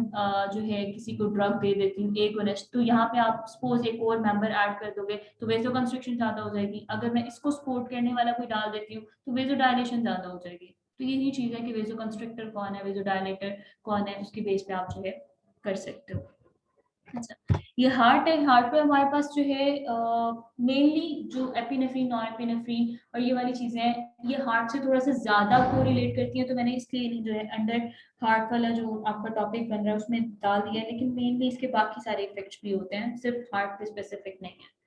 जो है किसी को ड्रग दे देती हूँ एगोनिस्ट, तो यहाँ पे आप सपोज एक और मेंबर ऐड कर दोगे तो वेजो कंस्ट्रिक्शन ज्यादा हो जाएगी। अगर मैं इसको सपोर्ट करने वाला कोई डाल देती हूँ तो वेजो डायलेशन ज्यादा हो जाएगी। तो यही चीज है कि वेजो कंस्ट्रिक्टर कौन है, वेजो डायलेटर कौन है, उसके बेस पे आप जो है कर सकते हो। अच्छा, ये हार्ट है, हार्ट पे हमारे पास जो है मेनली जो एपिनेफ्रीन, नॉन एपिनेफ्रीन और ये वाली चीजें हैं, ये हार्ट से थोड़ा सा ज्यादा कोरिलेट करती हैं, तो मैंने इसलिए जो है अंडर हार्ट वाला जो आपका टॉपिक बन रहा है उसमें डाल दिया है, लेकिन मेनली इसके बाकी सारे इफेक्ट्स भी होते हैं, सिर्फ हार्ट पे स्पेसिफिक नहीं है।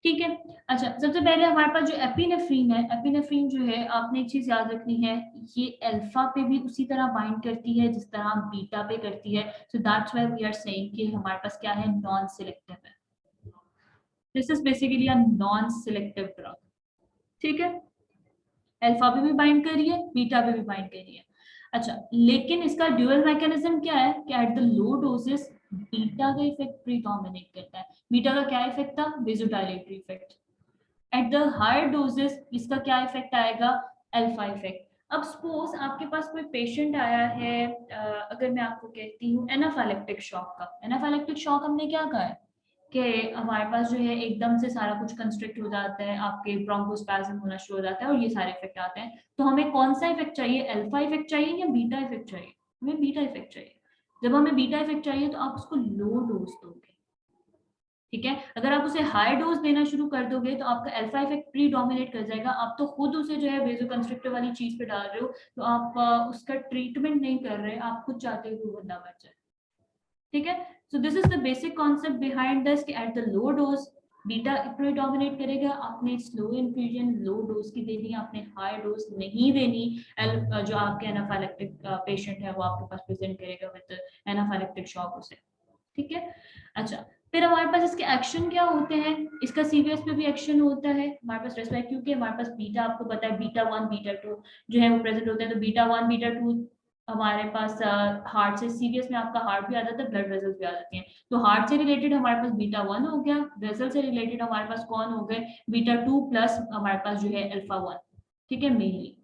ठीक है। अच्छा, सबसे पहले हमारे पास जो एपिनेफ्रीन है, एपिनेफ्रीन जो है आपने एक चीज याद रखनी है, ये अल्फा पे भी उसी तरह बाइंड करती है जिस तरह बीटा पे करती है। So that's why we are saying कि हमारे पास क्या है, नॉन सिलेक्टिव है। This is basically a non selective drug. ठीक है, अल्फा पे भी बाइंड कर रही है, बीटा पे भी बाइंड कर रही है। अच्छा, लेकिन इसका ड्यूअल मैकेनिज्म क्या है कि at the low doses beta का इफेक्ट प्रीडोमिनेट करता है। बीटा का क्या इफेक्ट था, vasodilatory effect. At the higher doses इसका क्या इफेक्ट आएगा, अल्फा इफेक्ट। अब सपोज आपके पास कोई पेशेंट आया है, अगर मैं आपको कहती हूँ एनाफाइलेक्टिक शॉक का, एनाफाइलेक्टिक शॉक हमने क्या कहा है कि हमारे पास जो है एकदम से सारा कुछ कंस्ट्रिक्ट हो जाता है, आपके ब्रोंकोस्पैज्म होना शुरू हो जाता है और ये सारे इफेक्ट आते हैं। तो हमें कौन सा इफेक्ट चाहिए, अल्फा इफेक्ट चाहिए या बीटा इफेक्ट चाहिए, हमें बीटा इफेक्ट चाहिए। जब हमें बीटा इफेक्ट चाहिए तो आप उसको लो डोज दोगे। ठीक है, अगर आप उसे हाई डोज देना शुरू कर दोगे तो आपका अल्फा इफेक्ट प्री डोमिनेट कर जाएगा, आप तो खुद उसे जो है वेजो कंस्ट्रिक्टर वाली चीज पे डाल रहे हो, तो आप उसका ट्रीटमेंट नहीं कर रहे, आप खुद चाहते हो कि बंदा मर जाए। ठीक है, so this is the basic concept behind this कि at the low dose beta predominate करेगा, आपने स्लो इन्फ्यूजन लो डोज की देनी, आपने हाई डोज नहीं देनी। जो आपके एनाफाइलेक्टिक पेशेंट है वो आपके पास प्रेजेंट करेगा विद एनाफाइलेक्टिक शॉक उसे। ठीक है। अच्छा, फिर हमारे पास इसके एक्शन क्या होते हैं, इसका सीवीएस पे भी एक्शन होता है हमारे पास रेस्पेक्ट, क्योंकि हमारे पास बीटा, आपको पता है बीटा 1 बीटा 2 जो है वो प्रेजेंट होते हैं, तो बीटा 1 बीटा 2 हमारे पास हार्ट से सीवीएस में आपका हार्ट भी आ जाता है, ब्लड वेसल्स भी आ जाती हैं। तो हार्ट से रिलेटेड हमारे पास बीटा 1 हो गया, वेसल से रिलेटेड हमारे पास कौन हो गए, बीटा 2 प्लस हमारे पास जो है अल्फा 1। ठीक है, मेनली।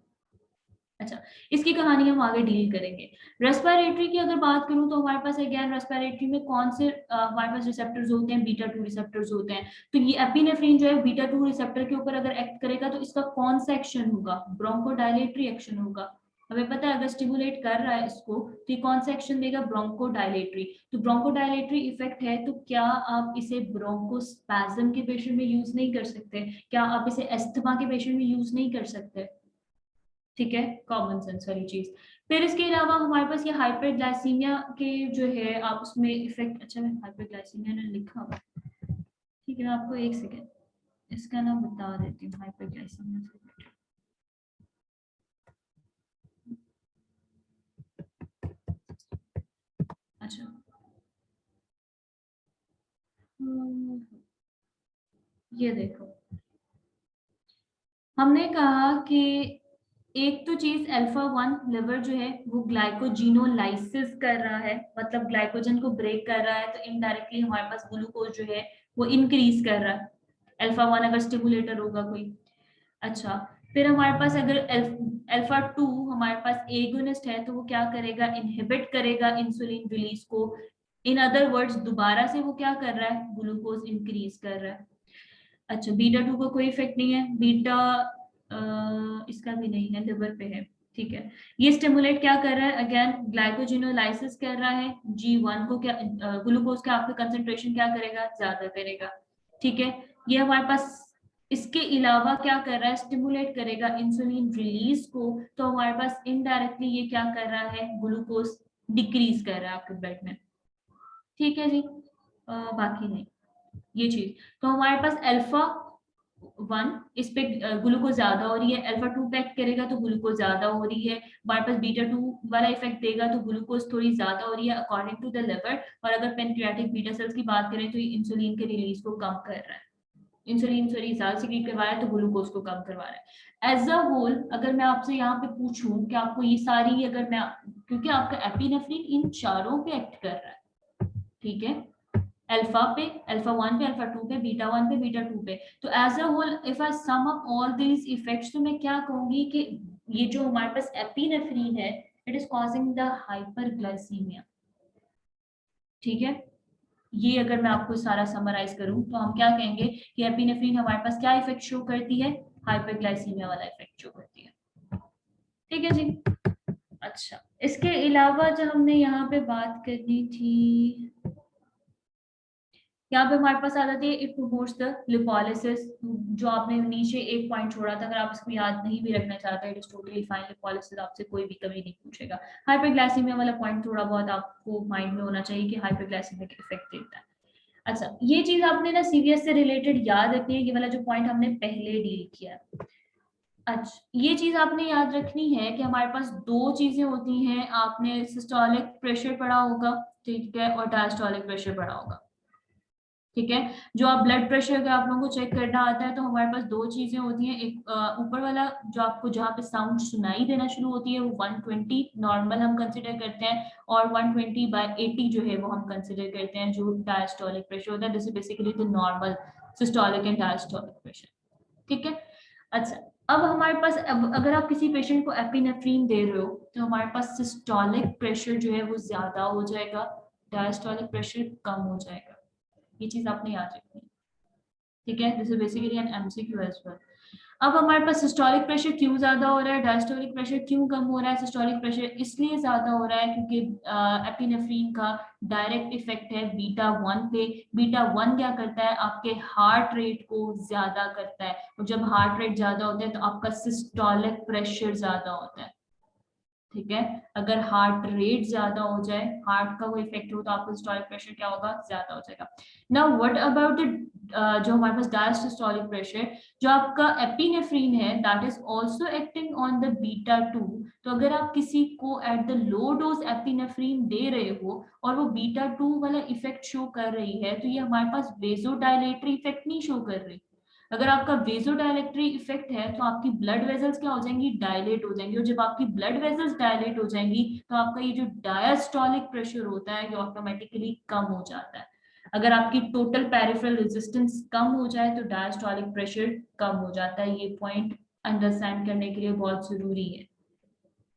अच्छा, इसकी कहानी हम आगे डील करेंगे। रेस्पिरेटरी की अगर बात करूं तो हमारे पास अगेन रेस्पिरेटरी में कौन से हमारे पास रिसेप्टर्स होते हैं, बीटा 2 रिसेप्टर्स होते हैं। तो ये एपिनेफ्रिन जो है बीटा 2 रिसेप्टर के ऊपर अगर एक्ट करेगा तो इसका कौन सा एक्शन होगा, ब्रोंकोडायलेटरी एक्शन होगा। हमें पता है अगर स्टिमुलेट कर रहा है इसको तो ये कौन सा एक्शन देगा, ब्रोंकोडायलेटरी। तो ब्रोंकोडायलेटरी इफेक्ट है, तो क्या आप इसे ब्रोंकोस्पैज्म के पेशेंट में यूज नहीं कर सकते, क्या आप इसे अस्थमा के पेशेंट में यूज नहीं कर सकते। ठीक है, कॉमन सेंस वाली चीज। फिर इसके अलावा हमारे पास ये हाइपरग्लाइसीमिया के जो है आप उसमें इफेक्ट, अच्छा मैं हाइपरग्लाइसीमिया ने लिखा हुआ है। ठीक है, मैं आपको एक सेकेंड इसका नाम बता देती हूँ, हाइपरग्लाइसीमिया से related। अच्छा, ये देखो, हमने कहा कि एक तो चीज अल्फा 1 लिवर जो है वो ग्लाइकोजिनोलाइसिस कर रहा है, मतलब ग्लाइकोजन को ब्रेक कर रहा है, तो इनडायरेक्टली हमारे पास ग्लूकोज जो है वो इंक्रीज कर रहा है, अल्फा 1 अगर स्टिमुलेटर होगा कोई। अच्छा, फिर हमारे पास अगर अल्फा 2 हमारे पास एगोनिस्ट है तो वो क्या करेगा, इनहिबिट करेगा इंसुलिन रिलीज को। इन अदर वर्ड्स दोबारा से वो क्या कर रहा है, ग्लूकोज इंक्रीज कर रहा है। अच्छा, बीटा 2 को कोई इफेक्ट नहीं है, बीटा इसका भी नहीं है, लिवर पे है। ठीक है, ये स्टिमुलेट क्या कर रहा है, अगेन ग्लाइकोजिनोलाइसिस कर रहा है, G1 को क्या, ग्लूकोज का आपका कंसेंट्रेशन क्या करेगा, ज्यादा करेगा। ठीक है, ये हमारे पास इसके अलावा क्या कर रहा है, स्टिमुलेट करेगा इंसुलिन रिलीज को, तो हमारे पास इनडायरेक्टली ये क्या कर रहा है, ग्लूकोज डिक्रीज कर रहा है आपके ब्लड में। ठीक है जी, बाकी नहीं, ये चीज। तो हमारे पास अल्फा 1 इस पे ग्लूकोज ज्यादा हो रही है, अल्फा 2 पे एक्ट करेगा तो ग्लूकोज ज्यादा हो रही है, हमारे पास बीटा 2 वाला इफेक्ट देगा तो ग्लूकोज थोड़ी ज्यादा हो रही है अकॉर्डिंग टू द लिवर। और अगर पेनक्रियाटिक बीटा सेल्स की बात करें तो ये इंसुलिन के रिलीज को कम कर रहा है, इंसुलिन सॉरी ज्यादा सिक्रीट करवा रहा है तो ग्लूकोज को कम करवा रहा है। एज अ होल अगर मैं आपसे यहाँ पे पूछूं कि आपको ये सारी, अगर मैं, क्योंकि आपका एपिनेफ्रिन इन चारों पे एक्ट कर रहा है, ठीक है, अल्फा पे, अल्फा 1 पे, अल्फा 2 पे, बीटा 1 पे, बीटा 2 पे, तो as a whole if I sum up all these effects तो मैं क्या कहूंगी कि ये जो हमारे पास एपिनेफ्रिन है it is causing the hyperglycaemia, ठीक है। ये अगर मैं आपको सारा समराइज करूं तो हम क्या कहेंगे कि एपिनेफ्रिन हमारे पास क्या इफेक्ट शो करती है, हाइपरग्लाइसीमिया वाला इफेक्ट शो करती है, ठीक है जी। अच्छा, इसके अलावा जो हमने यहाँ पे बात करनी थी, यहाँ पे हमारे पास आ जाती है इट प्रमोट्स द लिपोलिसिस, जो आपने नीचे एक पॉइंट छोड़ा था, अगर आप इसको याद नहीं भी रखना चाहते it is totally fine, lipolysis आपसे कोई भी कभी नहीं पूछेगा। हाइपरग्लाइसीमिया वाला पॉइंट थोड़ा बहुत आपको माइंड में होना चाहिए कि हाइपरग्लाइसीमिया का इफेक्ट देता है। अच्छा, ये चीज आपने ना सीवीएस से रिलेटेड याद रखनी है, ये वाला जो पॉइंट हमने पहले डील किया है। अच्छा, ये चीज आपने याद रखनी है कि हमारे पास दो चीजें होती हैं, आपने सिस्टोलिक प्रेशर पढ़ा होगा, ठीक है, और डायस्टोलिक प्रेशर पढ़ा होगा, ठीक है। जो आप ब्लड प्रेशर अगर आप लोगों को चेक करना आता है तो हमारे पास दो चीजें होती हैं, एक ऊपर वाला जो आपको जहाँ पे साउंड सुनाई देना शुरू होती है वो 120 नॉर्मल हम कंसिडर करते हैं, और 120/80 जो है वो हम कंसिडर करते हैं जो डायस्टोलिक प्रेशर होता है। This is basically the normal systolic and diastolic pressure, ठीक है। अच्छा, अब हमारे पास अगर आप किसी पेशेंट को एपिनेफ्रीन दे रहे हो तो हमारे पास सिस्टोलिक प्रेशर जो है वो ज्यादा हो जाएगा, डायस्टोलिक प्रेशर कम हो जाएगा, ये चीज आपने याद रखनी है, ठीक है। This is basically an MCQ as well. अब हमारे पास सिस्टोलिक प्रेशर क्यों ज्यादा हो रहा है, डायस्टोलिक प्रेशर क्यों कम हो रहा है। सिस्टोलिक प्रेशर इसलिए ज्यादा हो रहा है क्योंकि एपिनेफ्रीन का डायरेक्ट इफेक्ट है बीटा 1 पे। बीटा 1 क्या करता है, आपके हार्ट रेट को ज्यादा करता है, और जब हार्ट रेट ज्यादा होता है तो आपका सिस्टोलिक प्रेशर ज्यादा होता है, ठीक है। अगर हार्ट रेट ज्यादा हो जाए, हार्ट का वो इफेक्ट हो तो आपका सिस्टोलिक प्रेशर क्या होगा, ज्यादा हो जाएगा। नाउ व्हाट अबाउट द जो हमारे पास डायस्टोलिक प्रेशर, जो आपका एपिनेफ्रीन है that is also acting on the beta 2। तो अगर आप किसी को at the low dose epinephrine दे रहे हो और वो बीटा 2 वाला इफेक्ट शो कर रही है, तो ये हमारे पास वेजोडायलेटरी इफेक्ट नहीं शो कर रही। अगर आपका वेजोडायलेक्ट्री इफेक्ट है तो आपकी ब्लड वेजल्स क्या हो जाएंगी, डायलेट हो जाएंगी, और जब आपकी ब्लड वेजल्स डायलेट हो जाएंगी तो आपका ये जो डायस्टोलिक प्रेशर होता है ये ऑटोमेटिकली कम हो जाता है। अगर आपकी टोटल पेरिफेरल रेजिस्टेंस कम हो जाए तो डायस्टोलिक प्रेशर कम हो जाता है, ये पॉइंट अंडरस्टैंड करने के लिए बहुत जरूरी है।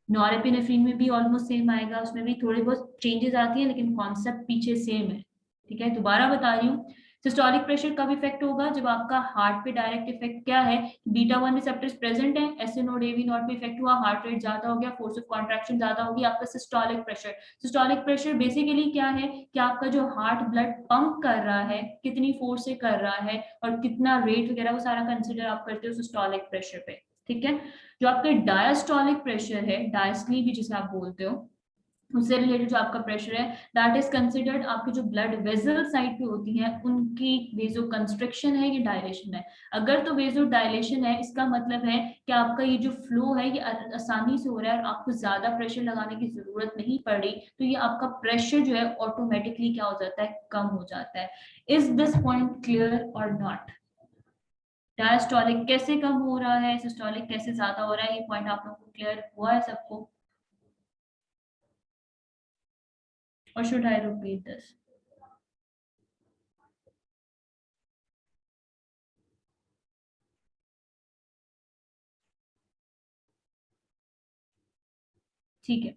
नॉरेपिनेफ्रीन में भी ऑलमोस्ट सेम आएगा, उसमें भी थोड़ी बहुत चेंजेस आती हैं लेकिन कॉन्सेप्ट पीछे सेम है, ठीक है। दोबारा बता रही हूँ, सिस्टोलिक प्रेशर कब इफेक्ट होगा, जब आपका हार्ट पे डायरेक्ट इफेक्ट क्या है, बीटा 1 रिसेप्टर्स प्रेजेंट है, एसए नोड एवी नोड पे इफेक्ट हुआ, हार्ट रेट ज्यादा हो गया, फोर्स ऑफ कॉन्ट्रैक्शन ज्यादा होगी, आपका systolic pressure. Systolic pressure basically क्या है कि आपका जो हार्ट ब्लड पंप कर रहा है कितनी फोर्स से कर रहा है और कितना रेट वगैरह वो सारा कंसिडर आप करते हो सिस्टोलिक प्रेशर पे, ठीक है। जो आपका डायस्टोलिक प्रेशर है, डायस्टली भी जिसे आप बोलते हो, उससे रिलेटेड जो आपका प्रेशर है दैट इज कंसिडर्ड आपकी जो ब्लड वेजल साइड पे होती हैं उनकी वेजो कंस्ट्रिक्शन है या डायलेशन है। अगर तो वेजो डायलेशन है इसका मतलब है कि आपका ये जो फ्लो है ये आसानी से हो रहा है और आपको ज्यादा प्रेशर लगाने की जरूरत नहीं पड़ रही, तो ये आपका प्रेशर जो है ऑटोमेटिकली क्या हो जाता है, कम हो जाता है। इज दिस पॉइंट क्लियर और नॉट। डायस्टोलिक कैसे कम हो रहा है, सिस्टोलिक कैसे ज्यादा हो रहा है, ये पॉइंट आप लोगों को क्लियर हुआ है सबको, और शुड आई रिपीट दिस। ठीक है।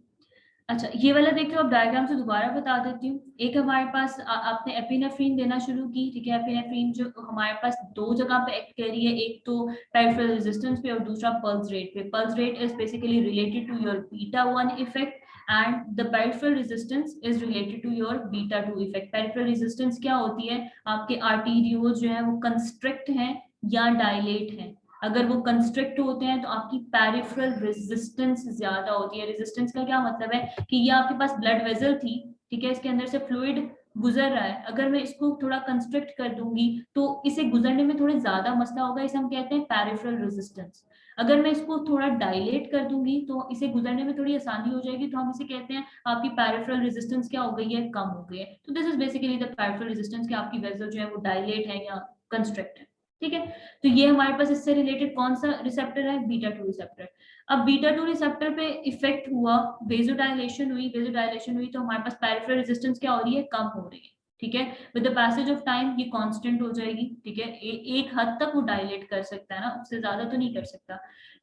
अच्छा, ये वाला देखो अब डायग्राम से दोबारा बता देती हूँ। एक हमारे पास आपने एपिनेफ्रीन देना शुरू की, ठीक है। एपिनेफ्रीन जो हमारे पास दो जगह पे एक्ट कर रही है, एक तो पेरिफेरल रेजिस्टेंस पे और दूसरा पल्स रेट पे। Pulse rate is basically related to your beta 1 effect and the peripheral resistance is related to your beta 2 effect. Peripheral resistance क्या होती है, आपके आर्टीरियोज जो है वो कंस्ट्रिक्ट हैं या डायलेट हैं। अगर वो कंस्ट्रिक्ट होते हैं तो आपकी पेरिफेरल रेजिस्टेंस ज्यादा होती है। रेजिस्टेंस का क्या मतलब है कि ये आपके पास ब्लड वेसल थी, ठीक है, इसके अंदर से फ्लूइड गुजर रहा है, अगर मैं इसको थोड़ा कंस्ट्रिक्ट कर दूंगी तो इसे गुजरने में थोड़ा ज्यादा मसला होगा, इसे हम कहते हैं पेरिफेरल रेजिस्टेंस। अगर मैं इसको थोड़ा डायलेट कर दूंगी तो इसे गुजरने में थोड़ी आसानी हो जाएगी, तो हम इसे कहते हैं आपकी पेरिफेरल रेजिस्टेंस क्या हो गई है, कम हो गई है। तो this is basically the peripheral resistance कि आपकी वेसल जो है वो डायलेट है या कंस्ट्रिक्ट है, ठीक है। तो ये हमारे पास इससे रिलेटेड कौन सा रिसेप्टर है, बीटा 2 रिसेप्टर। अब बीटा 2 रिसेप्टर पे इफेक्ट हुआ, वेजोडाइलेशन हुई, वेजोडाइलेशन हुई तो हमारे पास पेरिफेरल रेजिस्टेंस क्या हो रही है, कम हो रही है, ठीक है। With the passage of time ये कांस्टेंट हो जाएगी, ठीक है। एक हद तक वो डायलेट कर सकता है ना, उससे ज्यादा तो नहीं कर सकता।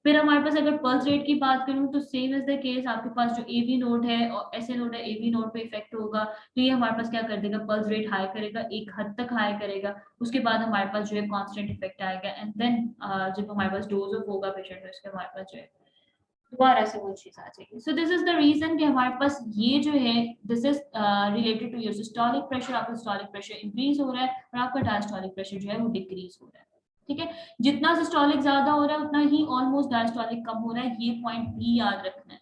फिर हमारे पास अगर पल्स रेट की बात करूं तो सेम इज द केस, आपके पास जो एवी नोड है और एसए नोड है, एवी नोड पे इफेक्ट होगा तो ये हमारे पास क्या कर देगा, पल्स रेट हाई करेगा, एक हद तक हाई करेगा, उसके बाद हमारे पास जो है कांस्टेंट इफेक्ट आएगा, एंड देन जब हमारे पास डोज ऑफ होगा पेशेंट में, उसके हमारे पास जो है दोबारा से वो चीज आ जाएगी। So this is the reason कि हमारे पास ये जो है, this is related to your systolic pressure, आपका सिस्टोलिक प्रेशर इंक्रीज हो रहा है और आपका डायस्टोलिक प्रेशर जो है वो डिक्रीज हो रहा है, ठीक है। जितना सिस्टोलिक ज्यादा हो रहा है उतना ही ऑलमोस्ट डायस्टोलिक कम हो रहा है, ये पॉइंट भी याद रखना है,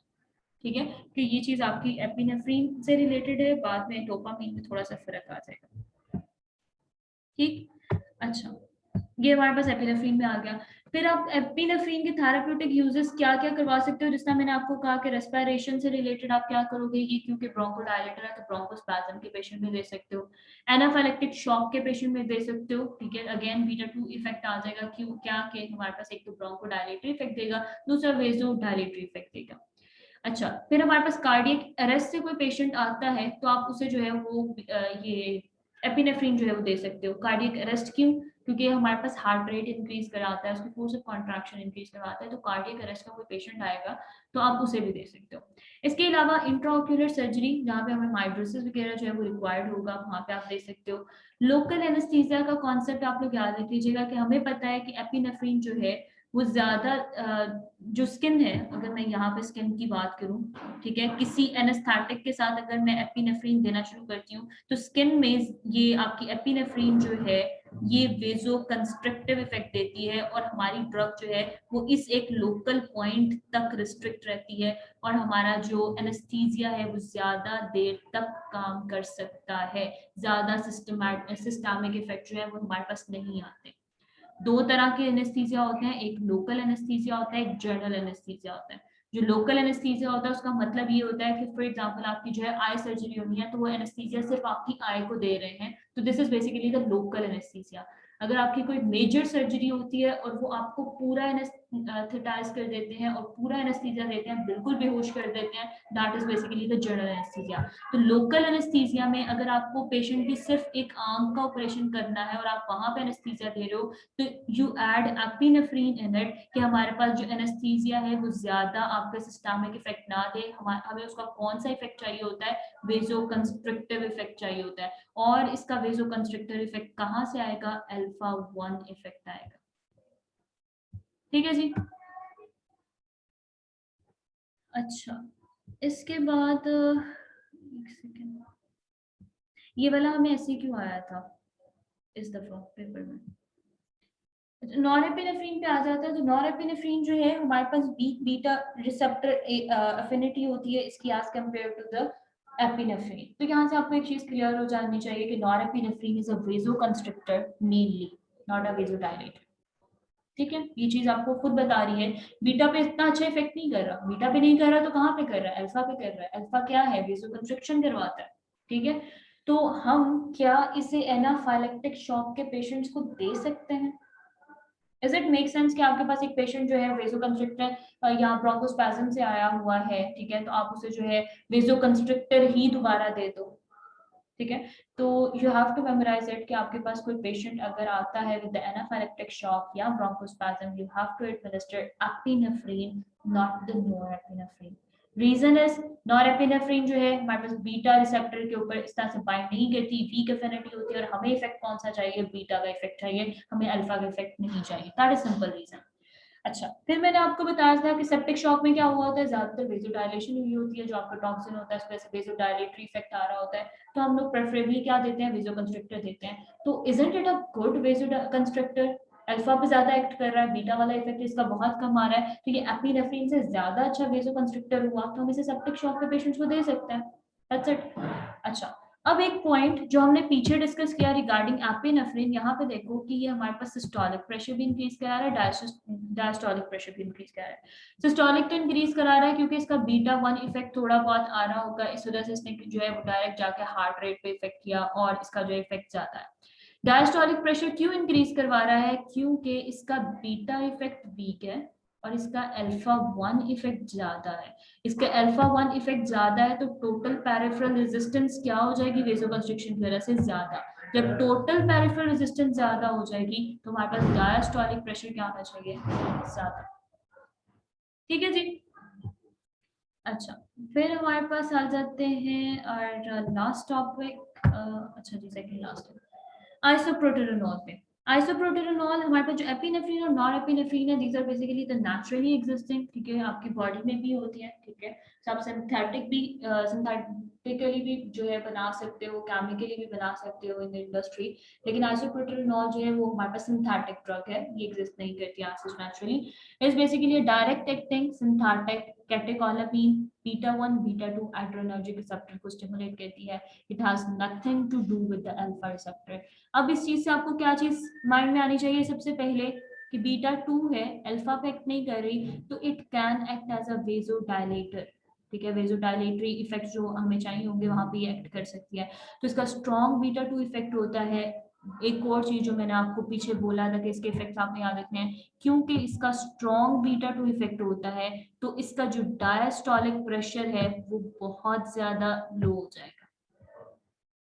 ठीक है। कि ये चीज आपकी एपिनेफ्रीन से रिलेटेड है, बाद में डोपामीन में थोड़ा सा फर्क आ जाएगा, ठीक। अच्छा, ये हमारे पास एपिनेफ्रीन में आ गया। फिर आप एपिनेफ्रीन के थेराप्यूटिक यूजेस क्या क्या करवा सकते हो, जिसमें मैंने आपको कहा कि रेस्पिरेशन से रिलेटेड आप क्या करोगे, ये क्योंकि ब्रोंकोडायलेटर है तो ब्रोंकोस्पैज्म के पेशेंट में दे सकते हो, एनाफाइलेक्टिक शॉक के पेशेंट में दे सकते हो, ठीक है। अगेन बीटा 2 इफेक्ट आ जाएगा, क्यों क्या कि हमारे पास एक तो ब्रोंकोडायलेटरी इफेक्ट देगा, दूसरा वेजोडायलेटरी इफेक्ट देगा। अच्छा, फिर हमारे पास कार्डियक अरेस्ट से कोई पेशेंट आता है तो आप उसे जो है वो ये एपिनेफ्रीन जो है वो दे सकते हो। कार्डियक अरेस्ट क्यों, क्योंकि हमारे पास हार्ट रेट इंक्रीज कराता है, उसकी फोर्स ऑफ कॉन्ट्रैक्शन इंक्रीज करवाता है, तो कार्डियक अरेस्ट का कोई पेशेंट आएगा तो आप उसे भी दे सकते हो। इसके अलावा इंट्राओक्यूलर सर्जरी, जहाँ पे हमें माइड्रोसिस वगैरह जो है वो रिक्वायर्ड होगा, वहाँ पे आप दे सकते हो। लोकल एनेस्थीसिया का कॉन्सेप्ट आप लोग याद रख लीजिएगा कि हमें पता है कि एपिनेफ्रीन जो है वो ज्यादा जो स्किन है, अगर मैं यहाँ पे स्किन की बात करूं, ठीक है, किसी एनेस्थेटिक के साथ अगर मैं एपिनेफ्रीन देना शुरू करती हूँ तो स्किन में ये आपकी एपिनेफ्रीन जो है ये वेजो कंस्ट्रक्टिव इफेक्ट देती है, और हमारी ड्रग जो है वो इस एक लोकल पॉइंट तक रिस्ट्रिक्ट रहती है, और हमारा जो एनेस्थीसिया है वो ज्यादा देर तक काम कर सकता है, ज्यादा सिस्टमिक इफेक्ट जो है वो हमारे पास नहीं आते। दो तरह के एनेस्थीसिया होते हैं, एक लोकल एनेस्थीसिया होता है, एक जनरल एनेस्थीसिया होता है। जो लोकल एनेस्थीसिया होता है उसका मतलब ये होता है कि फॉर एग्जांपल आपकी जो है आई सर्जरी होनी है तो वो एनेस्थीसिया सिर्फ आपकी आई को दे रहे हैं, तो this is basically the local anaesthesia. अगर आपकी कोई मेजर सर्जरी होती है और वो आपको पूरा एनेस्थेटाइज कर देते हैं और पूरा एनेस्थीसिया देते हैं, बिल्कुल बेहोश कर देते हैं, that is basically the general anaesthesia. तो लोकल एनेस्थीसिया में अगर आपको पेशेंट की सिर्फ एक आंख का ऑपरेशन करना है और आप वहां पे एनेस्थीसिया दे रहे हो तो you add epinephrine in it, कि हमारे पास जो एनेस्थीसिया है वो ज्यादा आपके सिस्टमिक इफेक्ट ना दे, हमें उसका कौन सा इफेक्ट चाहिए होता है, वेजो कंस्ट्रक्टिव इफेक्ट चाहिए होता है। और इसका वेजो कंस्ट्रक्टिव इफेक्ट कहाँ से आएगा, अल्फा 1 इफेक्ट आएगा, ठीक है जी। अच्छा, इसके बाद एक सेकेंड, ये वाला हमें ऐसे क्यों आया था इस दफा पेपर में। नॉरएपिनेफ्रीन पे आ जाता है, तो नॉरएपिनेफ्रीन जो है हमारे पास वीक बीटा रिसेप्टर अफिनिटी होती है इसकी as compare to the epinephrine. तो यहाँ से आपको एक चीज क्लियर हो जानी चाहिए कि norepinephrine is a vasoconstrictor mainly, not a vasodilator, ठीक है। ये चीज आपको खुद बता रही है, बीटा पे इतना अच्छा इफेक्ट नहीं कर रहा, बीटा पे नहीं कर रहा तो कहाँ पे कर रहा है, अल्फा पे कर रहा है। अल्फा क्या है, वेजोकंस्ट्रिक्शन करवाता है, ठीक है। तो हम क्या इसे एनाफाइलेक्टिक शॉक के पेशेंट्स को दे सकते हैं। इज इट मेक सेंस कि आपके पास एक पेशेंट जो है वेजोकंस्ट्रिक्टर या ब्रोंकोस्पैज्म से आया हुआ है, ठीक है, तो आप उसे जो है वेजोकंस्ट्रिक्टर ही दोबारा दे दो, ठीक है। तो you have to memorize it कि आपके पास कोई पेशेंट अगर आता है विद एनाफाइलेक्टिक शॉक या bronchospasm, you have to administer epinephrine, not the norepinephrine. Reason is norepinephrine जो है हमारे पास बीटा रिसेप्टर के ऊपर इस तरह से बाइंड नहीं करती, वीक एफिनिटी होती है, और हमें इफेक्ट कौन सा चाहिए, बीटा का इफेक्ट चाहिए, हमें अल्फा का इफेक्ट नहीं चाहिए, दैट इज सिंपल रीजन। अच्छा, फिर मैंने आपको बताया था कि सेप्टिक शॉक में क्या हुआ होता है, ज्यादातर वेजोडाइलेशन हुई होती है, जो आपका टॉक्सिन होता है उस वजह से वेजोडाइलेटरी इफेक्ट आ रहा होता है, तो हम लोग प्रेफरेबली क्या देते हैं, वेजो कंस्ट्रिक्टर देते हैं। तो isn't it a good vasoconstrictor, alpha पे ज्यादा एक्ट कर रहा है, बीटा वाला इफेक्ट इसका बहुत कम आ रहा है, तो ये एपिनेफ्रीन से ज्यादा अच्छा वेजो कंस्ट्रिक्टर हुआ, तो हम इसे सेप्टिक शॉक के पेशेंट्स को दे सकते हैं, दैट्स इट। अच्छा, अब एक पॉइंट जो हमने पीछे डिस्कस किया रिगार्डिंग एपिनेफ्रिन, यहाँ पे देखो कि ये हमारे पास सिस्टोलिक प्रेशर भी इंक्रीज करा रहा है, डायस्टोलिक प्रेशर भी इंक्रीज करा रहा है। सिस्टोलिक तो इंक्रीज करा रहा है क्योंकि इसका बीटा 1 इफेक्ट थोड़ा बहुत आ रहा होगा, इस वजह से इसने जो है वो डायरेक्ट जाके हार्ट रेट पे इफेक्ट किया और इसका जो इफेक्ट ज्यादा है। डायस्टोलिक प्रेशर क्यों इंक्रीज करवा रहा है? क्योंकि इसका बीटा इफेक्ट वीक है और इसका अल्फा 1 इफेक्ट ज्यादा है। इसका अल्फा 1 इफेक्ट ज्यादा है तो टोटल पेरिफेरल रेजिस्टेंस क्या हो जाएगी? वेसोकंस्ट्रिक्शन की वजह से ज्यादा। जब टोटल पेरिफेरल रेजिस्टेंस ज्यादा हो जाएगी तो हमारे पास डायस्टोलिक प्रेशर क्या होना चाहिए? ज्यादा। ठीक है जी। अच्छा, फिर हमारे पास आ जाते हैं और लास्ट टॉपिक, अच्छा जी सेकंड लास्ट आइसोप्रोटेरोनॉल पे। आइसोप्रोटेरोनॉल हमारे पास जो एपिनेफ्रिन और नॉन एपिनेफ्रिन है, these are basically the naturally existing, ठीक है, आपकी बॉडी में भी होती है, ठीक है। सब सिंथेटिक भी सिंथेटिकली भी जो है बना सकते हो, केमिकली भी बना सकते हो इन इंडस्ट्री, लेकिन आइसोप्रोटेरोनॉल जो है वो हमारे पास सिंथेटिक ड्रग है, ये एग्जिस्ट नहीं करती है naturally. Is basically direct acting synthetic catecholamine beta 1 beta 2 adrenergic receptor को स्टिमुलेट करती है। It has nothing to do with the alpha receptor. अब इस चीज से आपको क्या चीज माइंड में आनी चाहिए? सबसे पहले कि बीटा 2 है, अल्फा पे एक्ट नहीं कर रही, तो it can act as a vasodilator, ठीक है। वेजोडायलेटरी इफेक्ट जो हमें चाहिए होंगे वहां पे ये एक्ट कर सकती है, तो इसका स्ट्रॉन्ग बीटा 2 इफेक्ट होता है। एक और चीज जो मैंने आपको पीछे बोला था कि इसके इफेक्ट आपने याद रखने हैं, क्योंकि इसका स्ट्रॉन्ग बीटा 2 इफेक्ट होता है तो इसका जो डायस्टोलिक प्रेशर है वो बहुत ज्यादा लो हो जाएगा,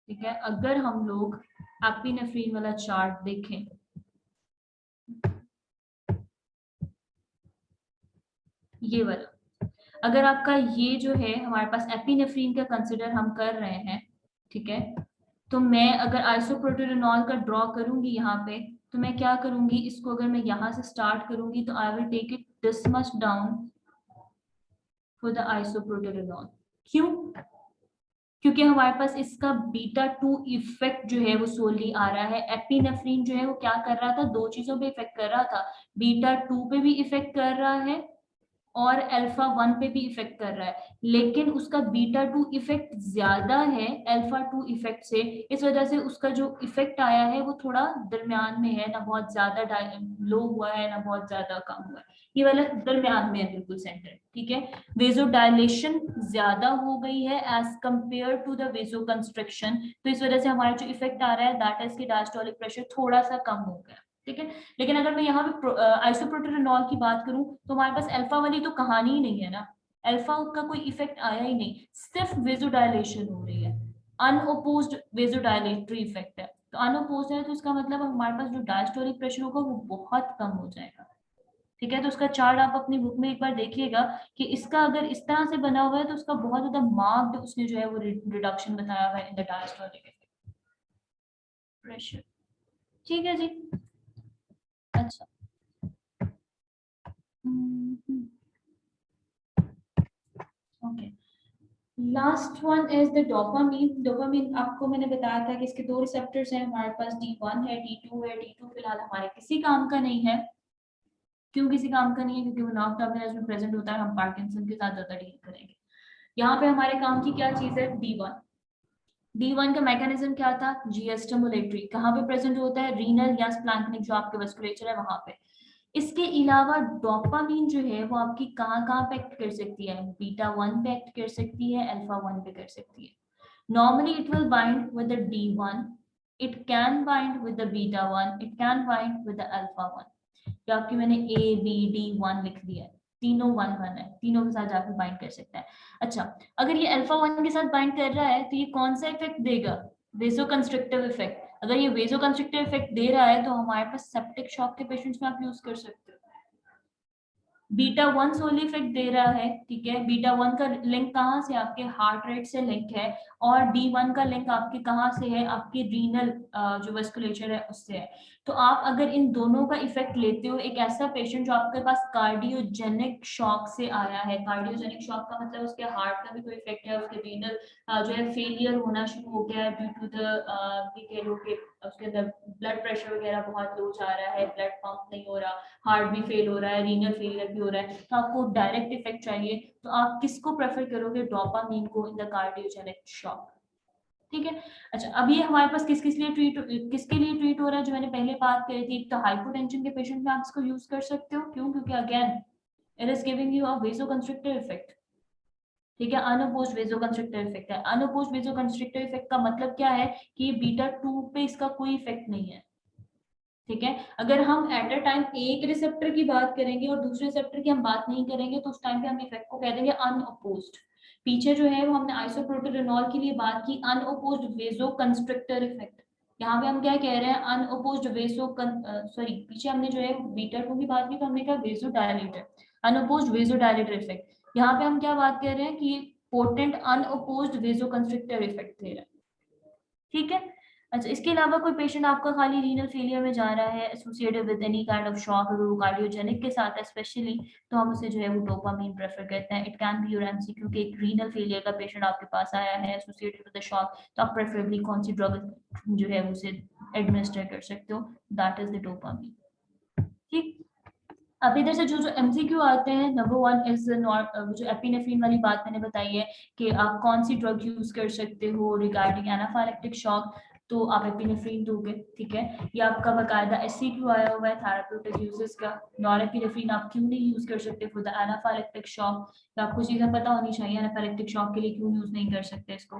ठीक है। अगर हम लोग एपिनेफ्रीन वाला चार्ट देखें, ये वाला, अगर आपका ये जो है हमारे पास एपिनेफ्रीन का कंसिडर हम कर रहे हैं, ठीक है, तो मैं अगर आइसोप्रोटेरोनॉल का ड्रॉ करूंगी यहाँ पे, तो मैं क्या करूंगी, इसको अगर मैं यहाँ से स्टार्ट करूंगी तो I will take it this much down for the isoproterenol. क्यों? क्योंकि हमारे पास इसका बीटा 2 इफेक्ट जो है वो सोली आ रहा है। एपिनेफ्रीन जो है वो क्या कर रहा था? दो चीजों पे इफेक्ट कर रहा था, बीटा 2 पे भी इफेक्ट कर रहा है और अल्फा 1 पे भी इफेक्ट कर रहा है, लेकिन उसका बीटा 2 इफेक्ट ज्यादा है अल्फा 2 इफेक्ट से। इस वजह से उसका जो इफेक्ट आया है वो थोड़ा दरमियान में है, ना बहुत ज्यादा लो हुआ है ना बहुत ज्यादा कम हुआ है, ये वाला दरमियान में है, बिल्कुल सेंटर, ठीक है। वेजो डायलेशन ज्यादा हो गई है as compare to the vasoconstriction, तो इस वजह से हमारा जो इफेक्ट आ रहा है दैट इज की डायस्टोलिक प्रेशर थोड़ा सा कम हो गया, ठीक है। लेकिन अगर मैं यहाँ पे आइसोप्रोटेरोनॉल की बात करूं तो हमारे पास अल्फा वाली तो कहानी ही नहीं है ना, अल्फा का कोई इफेक्ट आया ही नहीं, सिर्फ वेजोडायलेशन हो रही है, अनओपोज्ड वेजोडायलेटरी इफेक्ट है। तो अनओपोज्ड है तो इसका मतलब हमारे पास जो डायस्टोलिक प्रेशर होगा वो बहुत कम हो जाएगा, ठीक है। तो उसका चार्ट आप अपनी बुक में एक बार देखिएगा कि इसका अगर इस तरह से बना हुआ है तो उसका बहुत ज्यादा मार्क्ड उसने जो है वो रिडक्शन बताया हुआ है इन द डायस्टोलिक प्रेशर, ठीक है जी। अच्छा, okay, last one is the dopamine. Dopamine आपको मैंने बताया था कि इसके दो रिसेप्टर्स हैं हमारे पास, D1 है, D2 है। D2 फिलहाल हमारे किसी काम का नहीं है। क्यों किसी काम का नहीं है? क्योंकि वो नॉक डोमिनेंस में प्रेजेंट होता है, हम पार्किंसन के साथ ज्यादा डील करेंगे। यहाँ पे हमारे काम की क्या चीज है? D1। D1 का मैकेनिज्म क्या था? GS stimulatory. कहाँ पे प्रेजेंट होता है? रीनल या स्प्लैंक्निक जो आपके वस्कुलेचर है वहां पे। इसके अलावा डोपामीन जो है वो आपकी कहाँ कहाँ पे एक्ट कर सकती है? बीटा 1 पे एक्ट कर सकती है, अल्फा 1 पे कर सकती है। Normally it will bind with the D1, it can bind with the beta 1, it can bind with the alpha 1। तो आपकी मैंने A B D 1 लिख दिया है, तीनों 1 1 है, तीनों के साथ जाकर बाइंड कर सकता है। अच्छा, अगर ये अल्फा 1 के साथ बाइंड कर रहा है तो ये कौन सा इफेक्ट देगा? वेसो कंस्ट्रिक्टिव इफेक्ट। अगर ये वेसो कंस्ट्रिक्टिव इफेक्ट दे रहा है तो हमारे पास सेप्टिक शॉक के पेशेंट्स में आप यूज कर सकते हो। बीटा 1 सोली इफेक्ट दे रहा है, ठीक है। बीटा 1 का लिंक कहाँ से? आपके हार्ट रेट से लिंक है, और D1 का लिंक आपके कहाँ से है? आपके रीनल जो वस्कुलेचर है उससे है। तो आप अगर इन दोनों का इफेक्ट लेते हो, एक ऐसा पेशेंट जो आपके पास कार्डियोजेनिक शॉक से आया है, कार्डियोजेनिक शॉक का मतलब उसके हार्ट का भी कोई इफेक्ट है, उसके रीनल जो है फेलियर होना शुरू हो गया है ड्यू टू द उसके अंदर ब्लड प्रेशर वगैरह बहुत लो जा रहा है, ब्लड पंप नहीं हो रहा, हार्ट भी फेल हो रहा है, रीनल फेलियर भी हो रहा है, तो आपको डायरेक्ट इफेक्ट चाहिए, तो आप किसको प्रेफर करोगे? डोपामीन को इन द कार्डियोजेनिक शॉक, ठीक है। अच्छा, अब ये हमारे पास किसके लिए ट्रीट हो रहा है, जो मैंने पहले बात करी थी। तो हाइपोटेंशन के पेशेंट में आप इसको यूज कर सकते हो। क्यों? क्योंकि again it is giving you a vasoconstrictive effect. ठीक है, अनअपोज्ड वेसोकंस्ट्रिक्टिव इफेक्ट है। अनअपोज्ड वेसोकंस्ट्रिक्टिव इफेक्ट का मतलब क्या है कि बीटा 2 पे इसका कोई इफेक्ट नहीं है। ठीक है, अगर हम एट अ टाइम एक रिसेप्टर की बात करेंगे और दूसरे रिसेप्टर की हम बात नहीं करेंगे तो उस टाइम पे हम इफेक्ट को कह देंगे अनअपोज्ड। पीछे जो है वो हमने आइसोप्रोटेरेनॉल के लिए बात की, अनअपोज्ड वेसोकंस्ट्रिक्टर इफेक्ट। यहाँ पे हम क्या कह रहे हैं, अनअपोज्ड सॉरी, पीछे हमने जो है बीटा 2 की बात की तो हमने कहा वेसोडायलेटर, अनअपोज्ड वेसोडायलेटर इफेक्ट। यहाँ पे हम क्या बात कर रहे हैं कि पोटेंट अनअपोज्ड वेसोकंस्ट्रिक्टर इफेक्ट दे रहा है। ठीक है। अच्छा, इसके अलावा कोई पेशेंट आपका खाली रीनल फेलियर में जा रहा है associated with any kind of shock, अगर वो कार्डियोजेनिक के साथ है स्पेशली, तो हम उसे जो है वो डोपामीन प्रेफर करते हैं। It can be your MCQ कि एक रीनल फेलियर का पेशेंट आपके पास आया है एसोसिएटेड विद शॉक, तो आप प्रेफरेबली कौन सी ड्रग जो है उसे एडमिनिस्टर कर सकते हो, दैट इज द डोपामीन। ठीक। अब इधर से जो जो एमसीक्यू आते हैं, नंबर 1 इज जो एपिनेफ्रिन वाली बात मैंने बताई है कि आप कौन सी ड्रग यूज कर सकते हो रिगार्डिंग एनाफाइलेक्टिक शॉक, तो आप एपिनेफ्रिन दोगे। ठीक है, ये आपका बकायदा एससीक्यू आया हुआ है थेराप्यूटिक यूजेस का। नॉन एपिनेफ्रिन आप क्यों नहीं यूज कर सकते फॉर द एनाफाइलेक्टिक शॉक, तो आपको चीजें पता होनी चाहिए एनाफाइलेक्टिक शॉक के लिए क्यों यूज नहीं कर सकते इसको।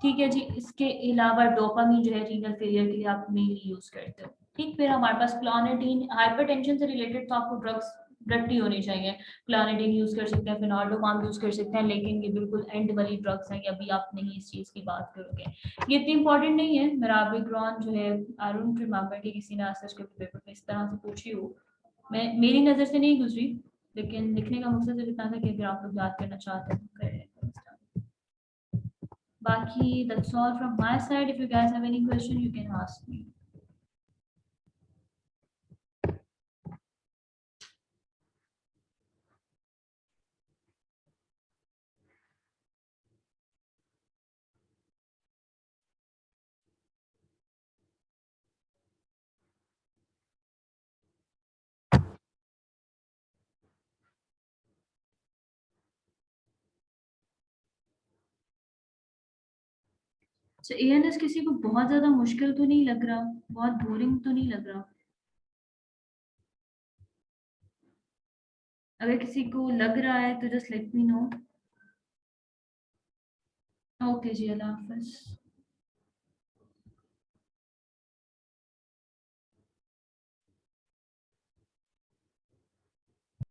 ठीक है जी, इसके अलावा डोपामीन जो है रीनल फेलियर के लिए आप मेनली यूज करते हो। ठीक, फिर हमारे पास क्लोनिडीन, हाइपरटेंशन से रिलेटेड तो आपको ड्रग्स रट्टी होनी चाहिए। क्लोनिडीन यूज कर सकते हैं, फेनोल्डोपाम यूज कर सकते हैं, लेकिन ये बिल्कुल एंड वाली ड्रग्स हैं, अभी आप नहीं इस चीज की बात करोगे। ये इतनी इंपॉर्टेंट नहीं है। मिराबिग्रॉन जो है, आई डोंट रिमेंबर कि किसी ने आज तक कभी पेपर में इस तरह से पूछी हो, मैं मेरी नजर से नहीं गुजरी, लेकिन लिखने का मकसद सिर्फ इतना था कि अगर आप लोग याद करना चाहते हो तो करें। Baki, that's all from my side. If you guys have any question, you can ask me. So ANS किसी को बहुत ज्यादा मुश्किल तो नहीं लग रहा, बहुत बोरिंग तो नहीं लग रहा? अगर किसी को लग रहा है तो just let me know. Okay जी, अल्लाह हाफिज।